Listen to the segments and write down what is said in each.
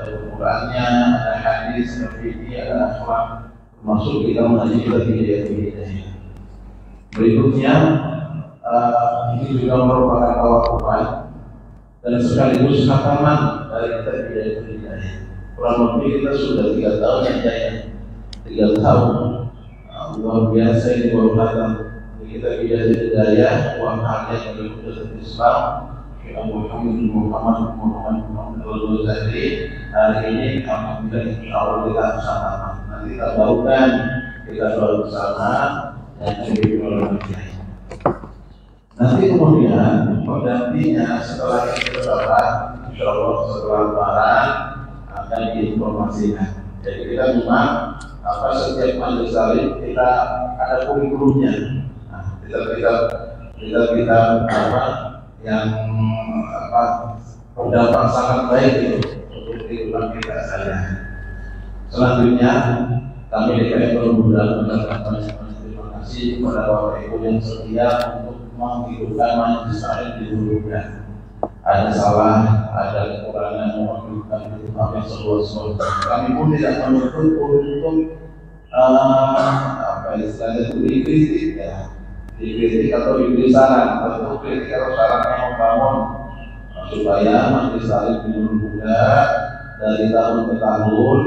Al-Qur'annya, ada hadis, ada fikih, ada akhlak, termasuk kita mengaji hidayah. Berikutnya, ini juga merupakan tawakulan dan sekaligus khataman dari hidayah. Kurang lebih kita sudah 3 tahun ya, 3 tahun. Luar biasa ini baru datang. Kita hidayah, wahannya dari Muhammad Islam. Muhammad Al-Ghazali hari ini alhamdulillah insyaallah kita bersama. Nanti kita barukan kita doa bersama dan juga nanti kemudian penggantinya setelah kita dapat insyaallah setelah lebaran akan diinformasikan. Jadi kita cuma setiap majelis taklim kita ada kurikulumnya. Nah, kita yang berdampak sangat baik itu untuk kehidupan kita saja. Selanjutnya kami DKM Mudah mengucapkan terima kasih kepada Bapak Ibu yang setia untuk menghidupkan majelis taklim di Hulugan. Ada salah, ada kekurangan, mohon kami seluas-luasnya. Kami pun tidak menuntut untuk istilahnya itu dikritik ya. Dikritik atau diberi saran, atau kritik atau saran yang membangun supaya majelis taklim di Huluga dari tahun ke tahun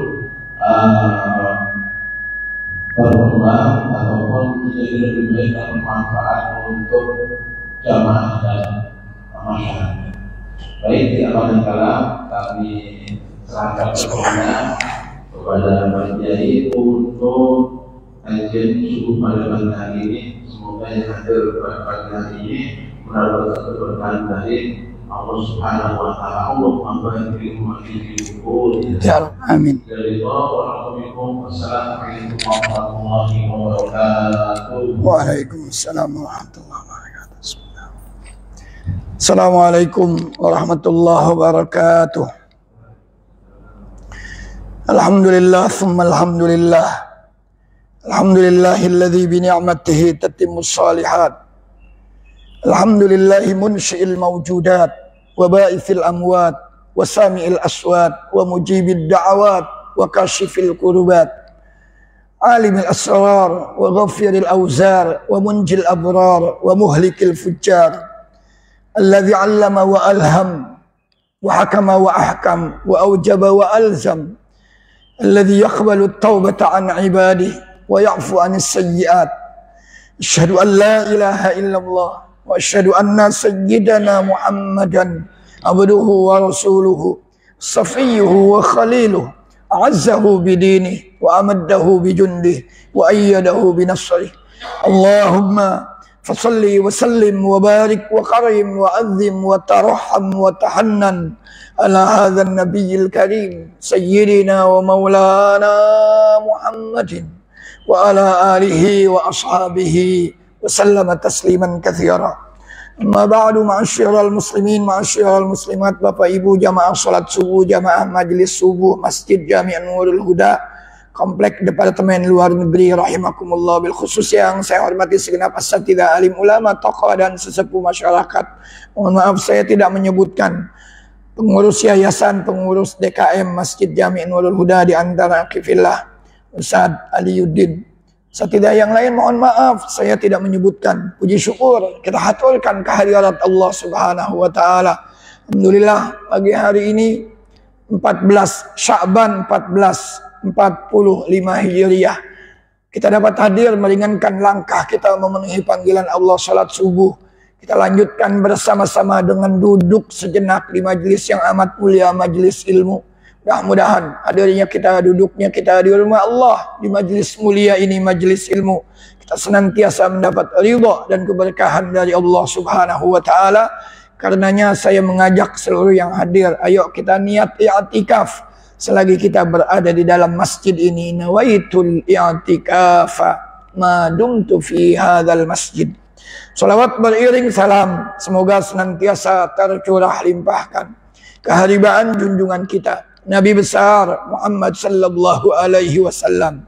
berkembang ataupun menjadi lebih baik dan bermanfaat untuk jamaah dan masyarakat. Baik, di awal kalam kami serahkan semuanya kepada Pak Kiai untuk kajian subuh pada pagi hari ini. Semoga yang hadir pada pagi hari ini mendapatkan keberkahan dari Allah Subhanahu wa Ta'ala. Allahumma barik fi ummati. Ya amin. Assalamualaikum warahmatullahi wabarakatuh. Waalaikumsalam warahmatullahi wabarakatuh. Assalamualaikum warahmatullahi wabarakatuh. Alhamdulillah thumma alhamdulillah. Alhamdulillahilladzi bi ni'matihi tatimmus shalihat. Alhamdulillahi munsyi'il mawjudat wa ba'ithil amwat wa sami'il aswat wa mujibid da'awat wa kashifil kurubat. Alimil asrar wa ghafiril awzar wa munjil abrar wa muhlikil fujjar. Alladzi 'allama wa alham wa hakama wa ahkam wa awjaba wa alzam. Alladzi yaqbalu at-taubata 'an 'ibadihi wa ya'fu 'anis sayyi'at. Asyhadu an la ilaha illallah wa asyhadu anna sayyidana Muhammadan abduhu wa rasuluhu safiyyuhu wa khaliluhu a'azzahu bidinihi wa amaddahu bijundihi wa ayyadahu binasrihi. Allahumma fasalli wa sallim wa barik wa karim wa azim wa taraham wa tahannan ala hadzal nabiyil karim sayyidina wa maulana Muhammadin wa ala alihi wa ashabihi wa sallama tasliman katsira. Amma ba'du, ma'asyiral muslimin, ma'asyiral muslimat, Bapak Ibu jamaah salat subuh, jamaah majelis subuh Masjid Jami' Nurul Huda Komplek Departemen Luar Negeri rahimakumullah, bil khusus yang saya hormati segenap asatidzah, alim ulama, tokoh dan sesepuh masyarakat. Mohon maaf saya tidak menyebutkan pengurus yayasan, pengurus DKM Masjid Jami' Nurul Huda di antara akifillah Ustaz Aliyuddin. Asatidzah yang lain mohon maaf saya tidak menyebutkan. Puji syukur kita haturkan kehadirat Allah Subhanahu wa taala. Alhamdulillah pagi hari ini 14 Sya'ban 1445 Hijriah kita dapat hadir meringankan langkah kita memenuhi panggilan Allah salat subuh. Kita lanjutkan bersama-sama dengan duduk sejenak di majelis yang amat mulia, majelis ilmu. Mudah-mudahan hadirnya kita, duduknya kita di rumah Allah, di majelis mulia ini, majelis ilmu, kita senantiasa mendapat ridha dan keberkahan dari Allah Subhanahu wa taala. Karenanya saya mengajak seluruh yang hadir, ayo kita niat i'tikaf selagi kita berada di dalam masjid ini. Nawaitul i'tikafa ma dumtu fi hadzal masjid. Salawat beriring salam semoga senantiasa tercurah limpahkan keharibaan junjungan kita Nabi besar Muhammad sallallahu alaihi wasallam,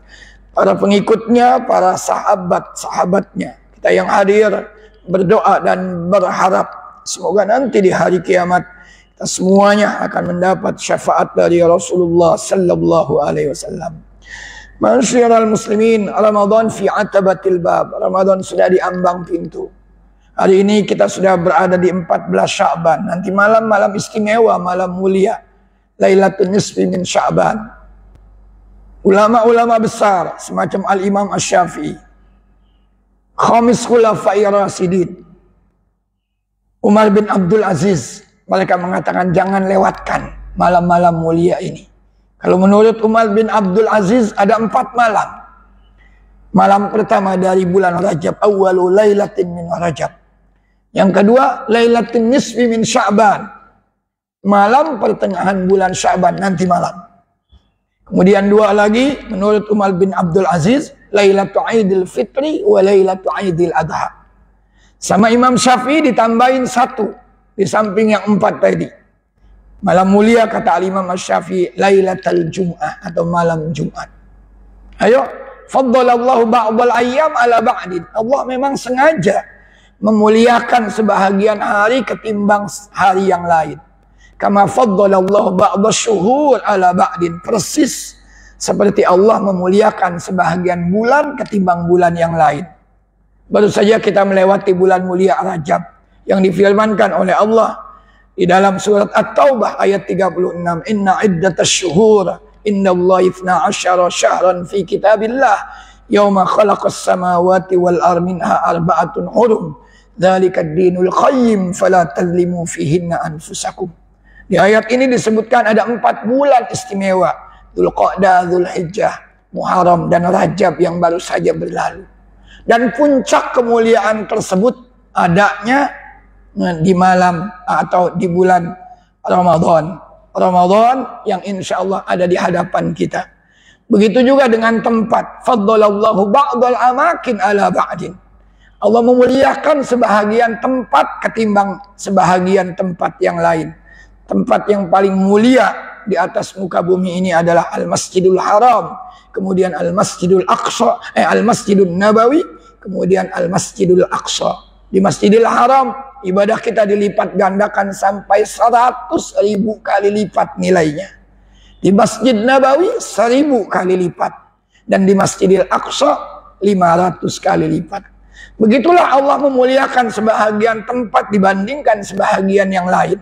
para pengikutnya, para sahabat-sahabatnya. Kita yang hadir berdoa dan berharap semoga nanti di hari kiamat Kita semuanya akan mendapat syafaat dari Rasulullah sallallahu alaihi wasallam. Masyiral muslimin, Ramadan fi atabatil bab. Ramadan sudah di ambang pintu. Hari ini kita sudah berada di 14 Sya'ban. Nanti malam istimewa, malam mulia, Lailatul Nisfi min Sya'ban. Ulama-ulama besar semacam Al-Imam Asy-Syafi'i, Khamis Khulafa'i Rasyidin, Umar bin Abdul Aziz, mereka mengatakan jangan lewatkan malam-malam mulia ini. Kalau menurut Umar bin Abdul Aziz ada 4 malam. Malam pertama dari bulan Rajab, awwalu lailatin min Rajab. Yang kedua, lailatul nisfi min Sya'ban. Malam pertengahan bulan Sya'ban, nanti malam. Kemudian 2 lagi menurut Umar bin Abdul Aziz, lailatul Aidil Fitri wa lailatul Aidil Adha. Sama Imam Syafi'i ditambahin 1 di samping yang 4 tadi. Malam mulia kata Al-Imam Asy-Syafi'i Lailatul Jum'ah atau malam Jumat. Ayo, faddalallahu ba'dal ayyam ala ba'din. Allah memang sengaja memuliakan sebahagian hari ketimbang hari yang lain. Kama faddalallahu ba'dasy syuhur ala ba'din. Persis seperti Allah memuliakan sebahagian bulan ketimbang bulan yang lain. Baru saja kita melewati bulan mulia Rajab yang difirmankan oleh Allah di dalam surat At-Taubah ayat 36, inna iddatasy syuhur indallahi 12 syahran fi kitabillah yauma khalaqas samawati wal ardi minha arba'atun hurum dzalika ad-dinul qayyim fala tadlimu fihinna anfusakum. Di ayat ini disebutkan ada 4 bulan istimewa, Dzulqa'dah, Dzulhijjah, Muharram dan Rajab yang baru saja berlalu. Dan puncak kemuliaan tersebut adanya di malam atau di bulan Ramadan. Ramadan yang insya Allah ada di hadapan kita. Begitu juga dengan tempat. Faddalallahu ba'dal amakin ala ba'din. Allah memuliakan sebahagian tempat ketimbang sebahagian tempat yang lain. Tempat yang paling mulia di atas muka bumi ini adalah Al-Masjidul Haram, kemudian Al-Masjidul Aqsa, Al-Masjidul Nabawi, kemudian Al-Masjidul Aqsa. Di Masjidil Haram ibadah kita dilipat gandakan sampai 100.000 kali lipat nilainya. Di Masjid Nabawi 1000 kali lipat. Dan di Masjidil Aqsa 500 kali lipat. Begitulah Allah memuliakan sebahagian tempat dibandingkan sebahagian yang lain.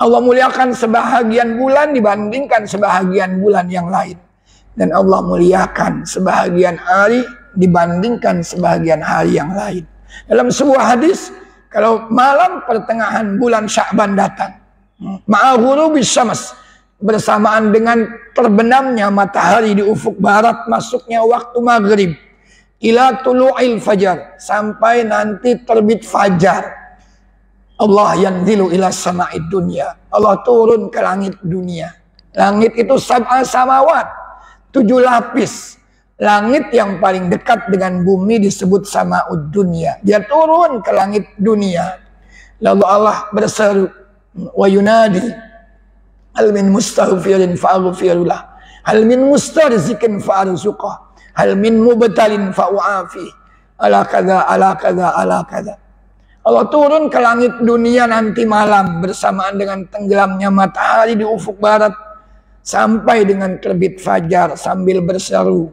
Allah muliakan sebahagian bulan dibandingkan sebahagian bulan yang lain. Dan Allah muliakan sebahagian hari dibandingkan sebahagian hari yang lain. Dalam sebuah hadis, kalau malam pertengahan bulan Sya'ban datang, ma'ghurubis syams, bersamaan dengan terbenamnya matahari di ufuk barat, masuknya waktu maghrib, ila tulu'il fajar, sampai nanti terbit fajar, Allah yanzilu ila sama'id dunya. Allah turun ke langit dunia. Langit itu sab'a samawat, 7 lapis. Langit yang paling dekat dengan bumi disebut sama'ud dunya. Dia turun ke langit dunia. Lalu Allah berseru, wa yunadi, hal min mustaghfirin fa'aghfirulah, hal min mustarzikin fa'arzuqah, hal min mubtalin fa'u'afi, ala kadza, ala kadza, ala kadza. Allah turun ke langit dunia nanti malam bersamaan dengan tenggelamnya matahari di ufuk barat sampai dengan terbit fajar sambil berseru,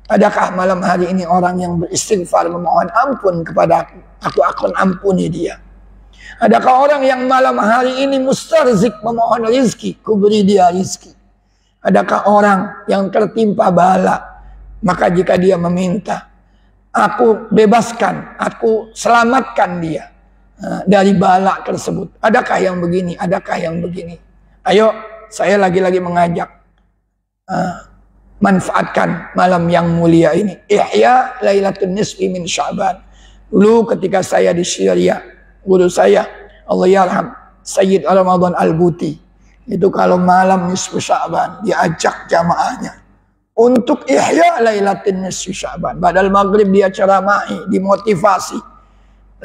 adakah malam hari ini orang yang beristighfar memohon ampun kepada aku akan ampuni dia. Adakah orang yang malam hari ini mustarzik memohon rizki, ku beri dia rizki. Adakah orang yang tertimpa bala, maka jika dia meminta, aku bebaskan, aku selamatkan dia dari bala tersebut. Adakah yang begini, adakah yang begini. Ayo, saya lagi-lagi mengajak, manfaatkan malam yang mulia ini. Ihya Lailatul Nisfi min Sya'ban. Dulu ketika saya di Syria, guru saya, Allah yarham, Sayyid Ramadan Al-Buti, itu kalau malam nisfu Sya'ban, diajak jamaahnya untuk ihya Lailatul Nisfi Sya'ban. Badal maghrib dia ceramahi, dimotivasi.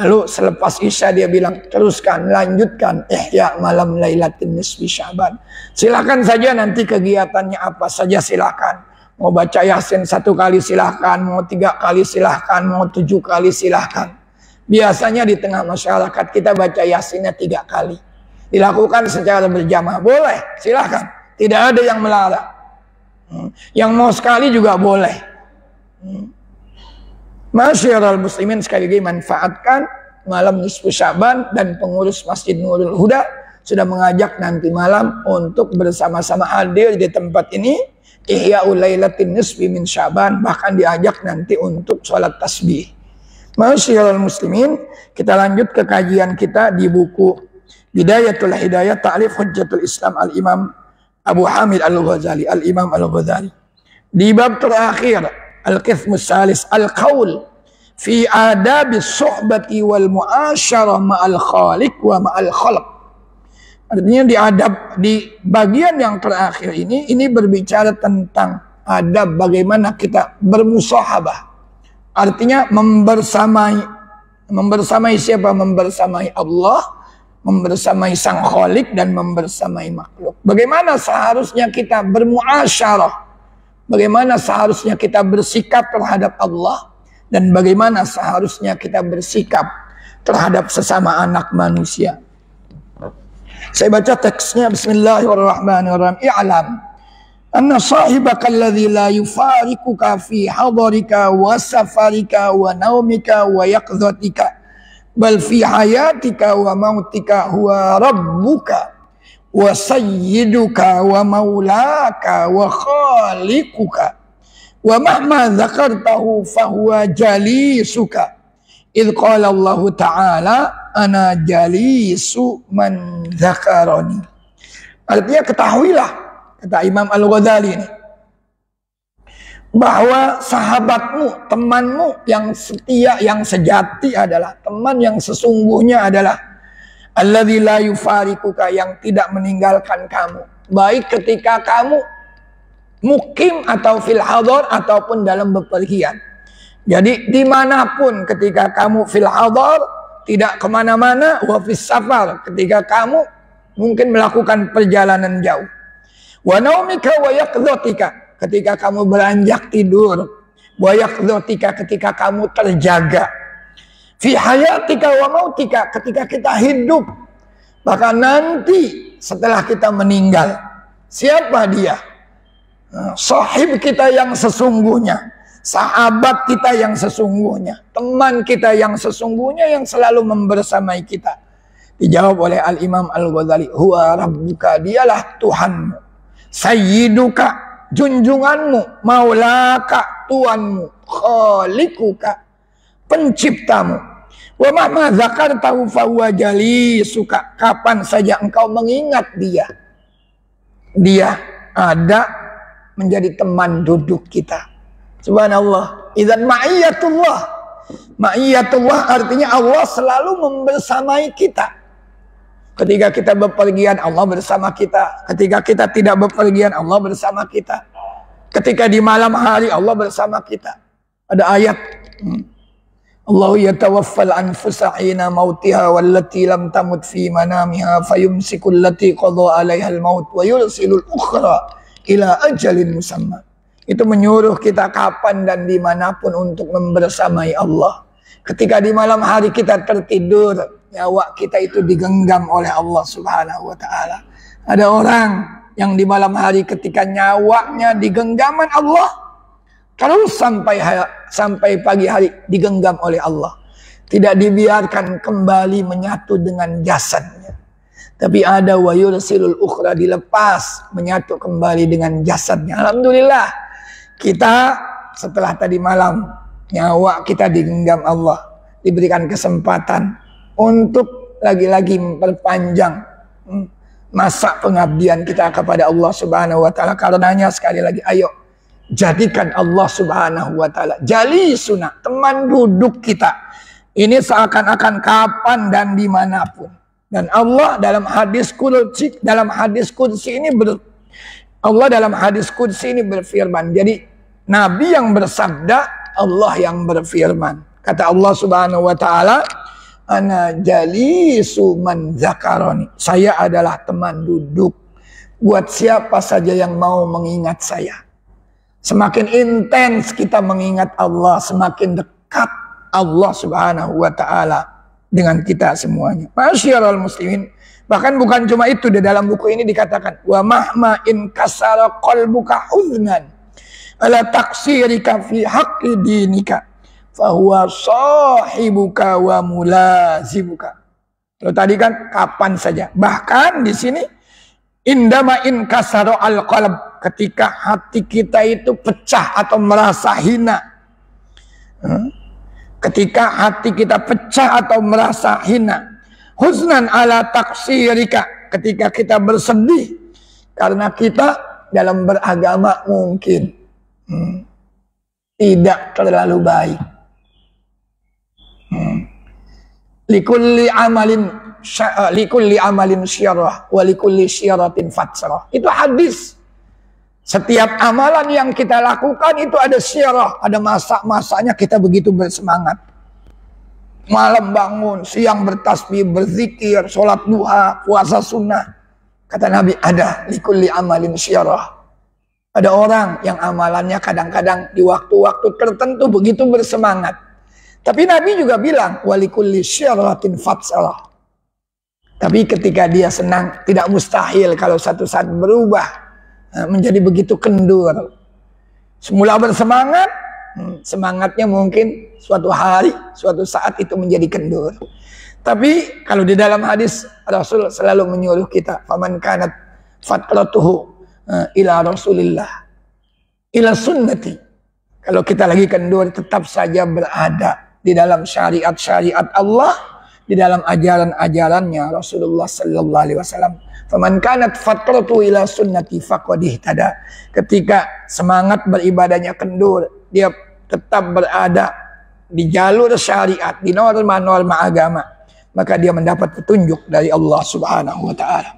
Lalu selepas Isya dia bilang, teruskan, lanjutkan ihya malam Lailatul Nisfi Sya'ban. Silakan saja nanti kegiatannya apa saja silakan. Mau baca Yasin 1 kali silahkan, mau 3 kali silahkan, mau 7 kali silahkan. Biasanya di tengah masyarakat kita baca Yasinnya 3 kali. dilakukan secara berjamaah, boleh, silahkan. Tidak ada yang melarang. Yang mau sekali juga boleh. Masyiral muslimin, sekali lagi manfaatkan malam nisfu Sya'ban, dan pengurus Masjid Nurul Huda sudah mengajak nanti malam untuk bersama-sama hadir di tempat ini, Ihya'ul Lailatin Nisfi min Sya'ban, bahkan diajak nanti untuk sholat tasbih. Masyiral muslimin, kita lanjut ke kajian kita di buku Bidayatul Hidayah Ta'rif Hujjatul Islam Al-Imam Abu Hamid Al-Ghazali, Al-Imam Al-Ghazali. Di bab terakhir, Al-Qismus Salis, Al-Qaul fi adabis suhbati wal mu'asyarah ma'al khaliq wa ma'al khalq. Artinya di bagian yang terakhir ini berbicara tentang adab bagaimana kita bermusahabah. Artinya membersamai siapa? Membersamai Allah, membersamai Sang Khalik, dan membersamai makhluk. Bagaimana seharusnya kita bermuasyarah, bagaimana seharusnya kita bersikap terhadap Allah, dan bagaimana seharusnya kita bersikap terhadap sesama anak manusia. Saya baca teksnya. Bismillahirrahmanirrahim. I'lam anna sahibaka alladhi la yufarikuka fi hadarika wa safarika wa naumika wa yaqdhatika bal fi hayatika wa mautika huwa rabbuka wa sayyiduka wa maulaka wa khaliquka wa mahma dzakartahu fahuwa jalisuka idh qala Allah ta'ala ana jalisu man dzakarani. Artinya ketahuilah, kata Imam Al-Ghazali ini, bahwa sahabatmu, temanmu yang setia, yang sejati adalah, teman yang sesungguhnya adalah alladzi la yufarikuka, yang tidak meninggalkan kamu, baik ketika kamu mukim atau fil hadar ataupun dalam bepergian. Jadi dimanapun, ketika kamu fil hadar, tidak kemana-mana, wa fis safar, ketika kamu mungkin melakukan perjalanan jauh, wa naumika wa yaqdhatika, ketika kamu beranjak tidur, wa yaqdhatika, ketika kamu terjaga, fi hayatika wa mautika, ketika kita hidup, bahkan nanti setelah kita meninggal. Siapa dia? Sahib kita yang sesungguhnya, sahabat kita yang sesungguhnya, teman kita yang sesungguhnya, yang selalu membersamai kita. Dijawab oleh Al-Imam Al-Ghazali, huwa rabbuka, dialah Tuhanmu, sayyiduka, junjunganmu, maulaka, tuanmu, khalikuka, penciptamu, wa mahma dzakartahu fahuwa jalisuka, kapan saja engkau mengingat dia, dia ada menjadi teman duduk kita. Subhanallah. Idzan ma'iyatullah. Ma'iyatullah artinya Allah selalu membersamai kita. Ketika kita bepergian, Allah bersama kita. Ketika kita tidak bepergian, Allah bersama kita. Ketika di malam hari, Allah bersama kita. Ada ayat, Allahu yatawaffal anfusa hina mautiha wallati lam tamut fi manamiha fayumsikul lati qadha 'alaiha al-maut wa yursilul ukhra ila ajalin musamma. Itu menyuruh kita kapan dan dimanapun untuk membersamai Allah. Ketika di malam hari kita tertidur, nyawa kita itu digenggam oleh Allah Subhanahu wa ta'ala. Ada orang yang di malam hari ketika nyawanya di genggaman Allah, terus sampai pagi hari digenggam oleh Allah. Tidak dibiarkan kembali menyatu dengan jasadnya. Tapi ada wa yursilul ukhra, dilepas menyatu kembali dengan jasadnya. Alhamdulillah, kita setelah tadi malam nyawa kita digenggam Allah, diberikan kesempatan untuk lagi-lagi memperpanjang masa pengabdian kita kepada Allah Subhanahu wa ta'ala. Karenanya sekali lagi, ayo jadikan Allah Subhanahu wa ta'ala jalisuna, teman duduk kita. Ini seakan-akan kapan dan dimanapun. Dan Allah dalam hadis qudsi, Allah dalam hadis qudsi ini berfirman. Jadi Nabi yang bersabda, Allah yang berfirman. Kata Allah Subhanahu wa ta'ala, ana jalisu man zakaroni, saya adalah teman duduk buat siapa saja yang mau mengingat saya. Semakin intens kita mengingat Allah, semakin dekat Allah Subhanahu wa ta'ala dengan kita semuanya. Masyiral muslimin, Bahkan bukan cuma itu, di dalam buku ini dikatakan wa mahma in kasara qalbuka huznan ala taksirika fi haqqi dinika fahuwa sahibuka wa mulazimuka. Kalau tadi kan kapan saja. Bahkan di sini indama in kasara al qalb, ketika hati kita itu pecah atau merasa hina. Ketika hati kita pecah atau merasa hina. Huznan ala taksirika, ketika kita bersedih karena kita dalam beragama mungkin tidak terlalu baik. Likulli amalin syarah wa likulli syaratin fatsarah. Itu hadis. Setiap amalan yang kita lakukan itu ada syarah, ada masa-masanya kita begitu bersemangat. Malam bangun, siang bertasbih, berzikir, sholat duha, puasa sunnah. Kata Nabi, ada likulli amalin syarah. Ada orang yang amalannya kadang-kadang di waktu-waktu tertentu begitu bersemangat. Tapi Nabi juga bilang, walikulli syaratin fatsarah. Tapi ketika dia senang, tidak mustahil kalau satu saat berubah menjadi begitu kendur. Semula bersemangat, semangatnya mungkin suatu hari, suatu saat itu menjadi kendur. Tapi kalau di dalam hadis Rasul selalu menyuruh kita, faman kanat fatratuhu ila Rasulillah, ila sunnati. Kalau kita lagi kendur, tetap saja berada di dalam syariat-syariat Allah, di dalam ajaran-ajarannya Rasulullah sallallahu alaihi wasallam. Faman kanat fatratuhu ila sunnati faqad ihtada. Ketika semangat beribadahnya kendur, dia tetap berada di jalur syariat, di norma-norma agama, maka dia mendapat petunjuk dari Allah Subhanahu wa taala.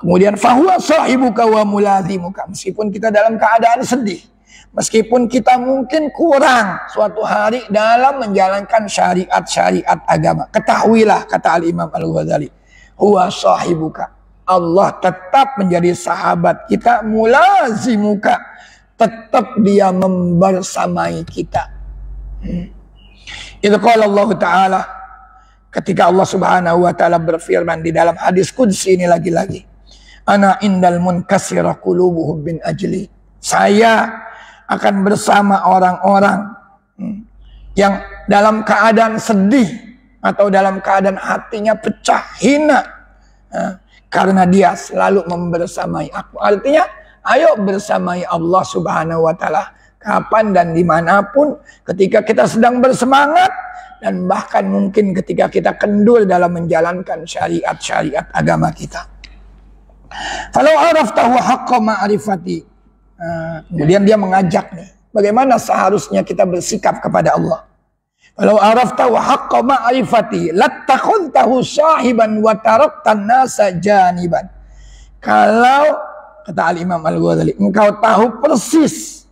Kemudian fahuwa sahibuka wa mulazimuka, meskipun kita dalam keadaan sedih, meskipun kita mungkin kurang suatu hari dalam menjalankan syariat-syariat agama, ketahuilah, kata Al-Imam Al-Ghazali, huwa sahibuka, Allah tetap menjadi sahabat kita, mulazimuka, tetap dia membersamai kita. Itu qala Allah Ta'ala, ketika Allah Subhanahu wa taala berfirman di dalam hadis qudsi ini lagi-lagi, ana indal munkasira qulubuhum bin ajli, saya akan bersama orang-orang yang dalam keadaan sedih atau dalam keadaan hatinya pecah, hina, karena dia selalu membersamai aku. Artinya, ayo bersamai Allah Subhanahu wa taala kapan dan dimanapun, ketika kita sedang bersemangat, dan bahkan mungkin ketika kita kendur dalam menjalankan syariat-syariat agama kita. Kalau araftahu haqqa ma'rifati, kemudian dia mengajak nih, bagaimana seharusnya kita bersikap kepada Allah. Kalau araftahu haqqa ma'rifati lattakhadtahu sahiban wa taraktan nasa janiban. Kalau, kata Al-Imam Al-Ghazali, engkau tahu persis,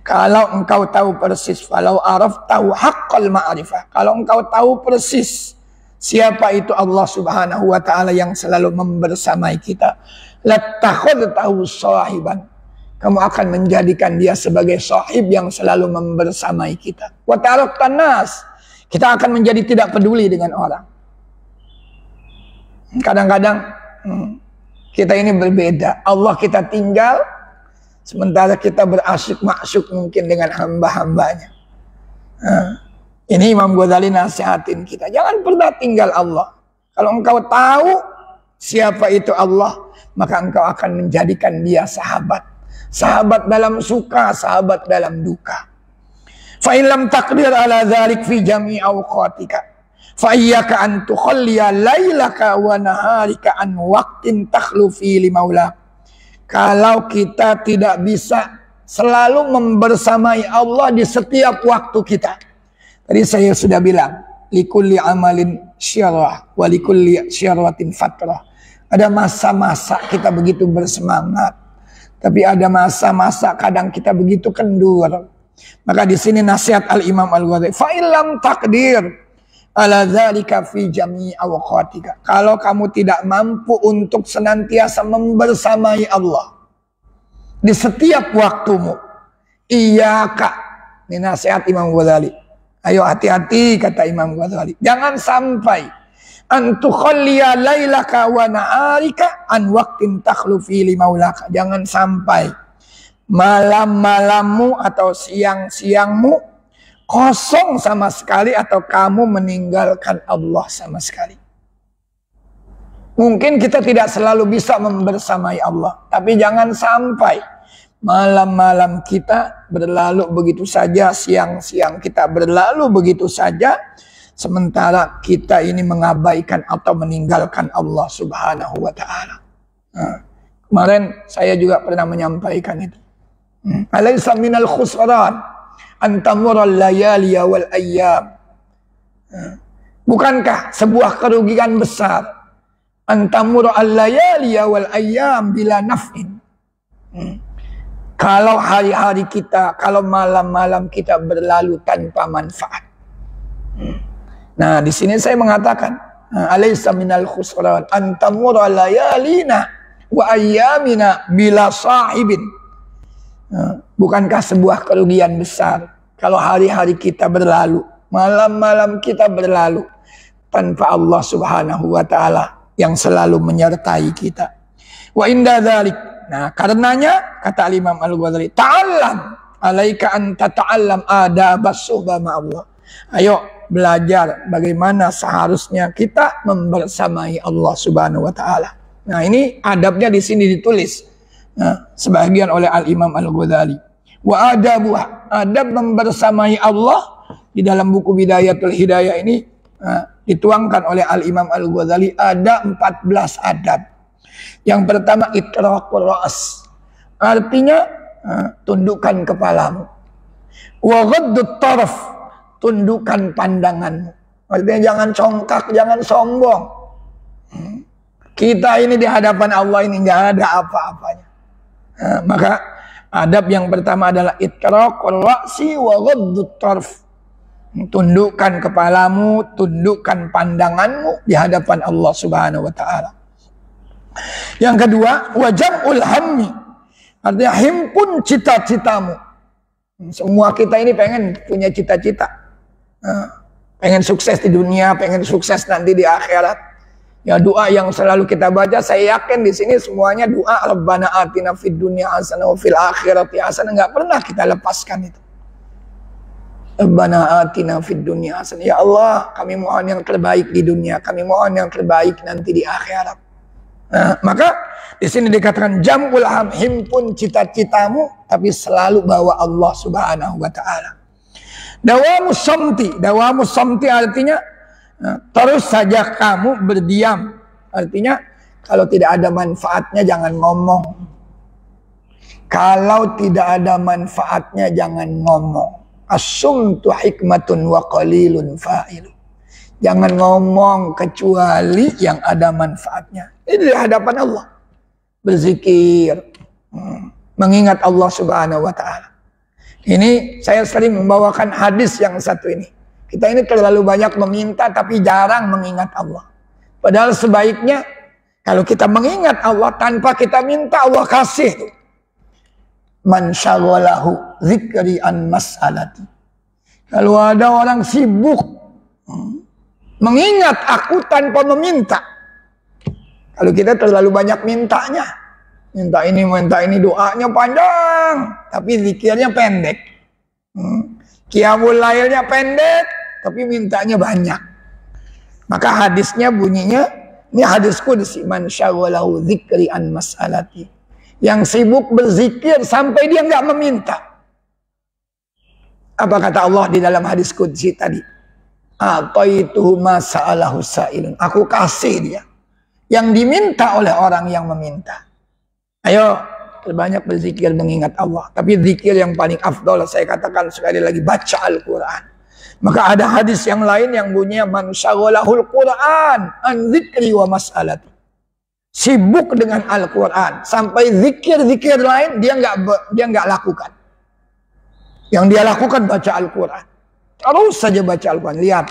kalau engkau tahu persis, falau araftahu haqqal ma'rifah, kalau engkau tahu persis siapa itu Allah Subhanahu wa taala yang selalu membersamai kita, lattakhadtahu sahiban, kamu akan menjadikan dia sebagai sahib yang selalu membersamai kita. Wa taraktan nas, kita akan menjadi tidak peduli dengan orang. Kadang-kadang kita ini berbeda, Allah kita tinggal, sementara kita berasyik masyuk mungkin dengan hamba-hambanya. Ini Imam Ghazali nasihatin kita, jangan pernah tinggal Allah. Kalau engkau tahu siapa itu Allah, maka engkau akan menjadikan dia sahabat. Sahabat dalam suka, sahabat dalam duka. Fa in lam taqdir ala dzalik fi jami' awqatika, fa iyyaka an tukhalliya lailaka wa naharika an waqtin takhlu fi li maula. Kalau kita tidak bisa selalu membersamai Allah di setiap waktu kita. Tadi saya sudah bilang, likulli amalin syarah wa likulli syaratin fatrah. Ada masa-masa kita begitu bersemangat, tapi ada masa-masa kadang kita begitu kendur. Maka di sini nasihat Al-Imam Al-Ghazali, fa illam taqdir ala dzalika fi jami' awqatika. Kalau kamu tidak mampu untuk senantiasa membersamai Allah di setiap waktumu, iyyaka, ini nasihat Imam Ghazali, Ayo hati-hati, kata Imam Ghazali. Jangan sampai antukhalliya lailaka wa na'arika an waqtin takhlufi li maulaka. Jangan sampai malam-malammu atau siang-siangmu kosong sama sekali atau kamu meninggalkan Allah sama sekali. Mungkin kita tidak selalu bisa membersamai Allah, tapi jangan sampai malam-malam kita berlalu begitu saja, siang-siang kita berlalu begitu saja, sementara kita ini mengabaikan atau meninggalkan Allah Subhanahu wa Ta'ala. Kemarin saya juga pernah menyampaikan itu. Alaysa minal khusran antamural layaliya wal ayyam. Bukankah sebuah kerugian besar antamural layaliya wal ayyam bila naf'in. Kalau hari-hari kita, kalau malam-malam kita berlalu tanpa manfaat. Nah, di sini saya mengatakan, alaysa minal khusran antamura layalina wa ayyamina bila sahibin. Bukankah sebuah kerugian besar kalau hari-hari kita berlalu, malam-malam kita berlalu tanpa Allah Subhanahu wa Ta'ala yang selalu menyertai kita. Wa inda dzalik. Nah, karenanya kata Imam Al-Ghazali, ta'allam alaika an tata'allam adabas suhbah ma'allah. Ayo belajar bagaimana seharusnya kita membersamai Allah Subhanahu wa Ta'ala. Nah, ini adabnya di sini ditulis sebagian oleh Al-Imam Al-Ghazali. Wa adabuha, adab membersamai Allah di dalam buku Bidayatul Hidayah ini dituangkan oleh Al-Imam Al-Ghazali ada 14 adab. Yang pertama itraqur ra's, artinya tundukkan kepalamu. Wa ghaddut taraf, tundukkan pandanganmu. Artinya jangan congkak, jangan sombong. Kita ini di hadapan Allah ini nggak ada apa-apanya. Maka adab yang pertama adalah itraqur ra'si wa ghaddut taraf. Tundukkan kepalamu, tundukkan pandanganmu di hadapan Allah Subhanahu wa Ta'ala. Yang kedua, wajamul hammi, artinya himpun cita-citamu. Semua kita ini pengen punya cita-cita, pengen sukses di dunia, pengen sukses nanti di akhirat. Ya, doa yang selalu kita baca, saya yakin di sini semuanya doa Rabbana atina fid dunya hasanah wa fil akhirati hasanah, nggak pernah kita lepaskan itu. Rabbana atina fid dunya hasanah, ya Allah kami mohon yang terbaik di dunia, kami mohon yang terbaik nanti di akhirat. Nah, maka di sini dikatakan jamul ham, himpun cita-citamu tapi selalu bawa Allah Subhanahu wa Ta'ala. Dawamus samti artinya terus saja kamu berdiam. Artinya kalau tidak ada manfaatnya jangan ngomong. Kalau tidak ada manfaatnya jangan ngomong. As-sumtu hikmatun wa qalilun fa'ilu. Jangan ngomong kecuali yang ada manfaatnya. Ini di hadapan Allah. Berzikir. Mengingat Allah Subhanahu wa Ta'ala. Ini saya sering membawakan hadis yang satu ini. Kita ini terlalu banyak meminta tapi jarang mengingat Allah. Padahal sebaiknya kalau kita mengingat Allah tanpa kita minta, Allah kasih. Man syaghalahu dzikri an mas'alati. Kalau ada orang sibuk mengingat aku tanpa meminta. Kalau kita terlalu banyak mintanya, minta ini doanya panjang, tapi zikirnya pendek. Qiyamul lailnya pendek, tapi mintanya banyak. Maka hadisnya bunyinya, ini hadis qudsi, man syaghalahu dzikri an mas'alati. Yang sibuk berzikir sampai dia nggak meminta. Apa kata Allah di dalam hadis qudsi tadi? Ataituhu ma sa'alahu sa'ilun. Aku kasih dia yang diminta oleh orang yang meminta. Ayo terbanyak berzikir mengingat Allah. Tapi zikir yang paling afdal saya katakan sekali lagi baca Al-Quran. Maka ada hadis yang lain yang bunyinya man syaghalahul Quran an dzikri wa mas'alati. Sibuk dengan Al-Quran sampai zikir-zikir lain dia nggak lakukan. Yang dia lakukan baca Al-Quran. Terus saja baca Al-Quran. Lihat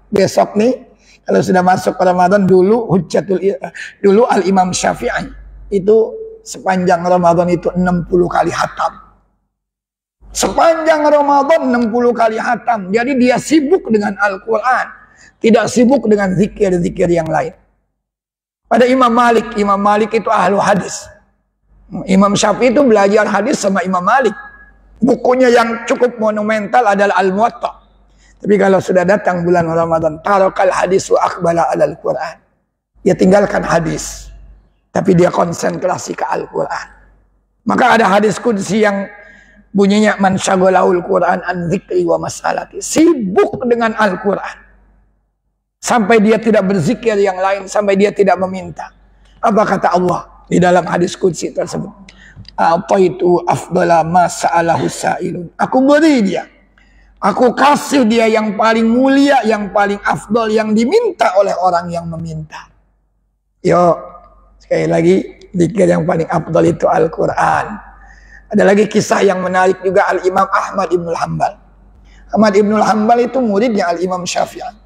besok nih kalau sudah masuk ke Ramadan, dulu Al-Imam Syafi'i itu sepanjang Ramadan itu 60 kali khatam. Sepanjang Ramadan 60 kali khatam. Jadi dia sibuk dengan Al-Quran. Tidak sibuk dengan zikir-zikir yang lain. Pada Imam Malik. Imam Malik itu ahlu hadis. Imam Syafi'i itu belajar hadis sama Imam Malik. Bukunya yang cukup monumental adalah Al-Muwatta. Tapi kalau sudah datang bulan Ramadan, tarakal hadis wa aqbala alal Quran. Dia tinggalkan hadis. Tapi dia konsentrasi ke Al-Quran. Maka ada hadis qudsi yang bunyinya man syaghalahul Quran an dzikri wa mas'alati. Sibuk dengan Al-Quran. Sampai dia tidak berzikir yang lain, sampai dia tidak meminta. Apa kata Allah di dalam hadis qudsi tersebut? A'taitu afdala ma sa'alahu sa'ilun. Aku beri dia. Aku kasih dia yang paling mulia, yang paling afdal, yang diminta oleh orang yang meminta. Yo, sekali lagi, zikir yang paling afdal itu Al-Quran. Ada lagi kisah yang menarik juga Al-Imam Ahmad Ibnul Hanbal. Ahmad Ibnul Hanbal itu muridnya Al-Imam Syafi'i.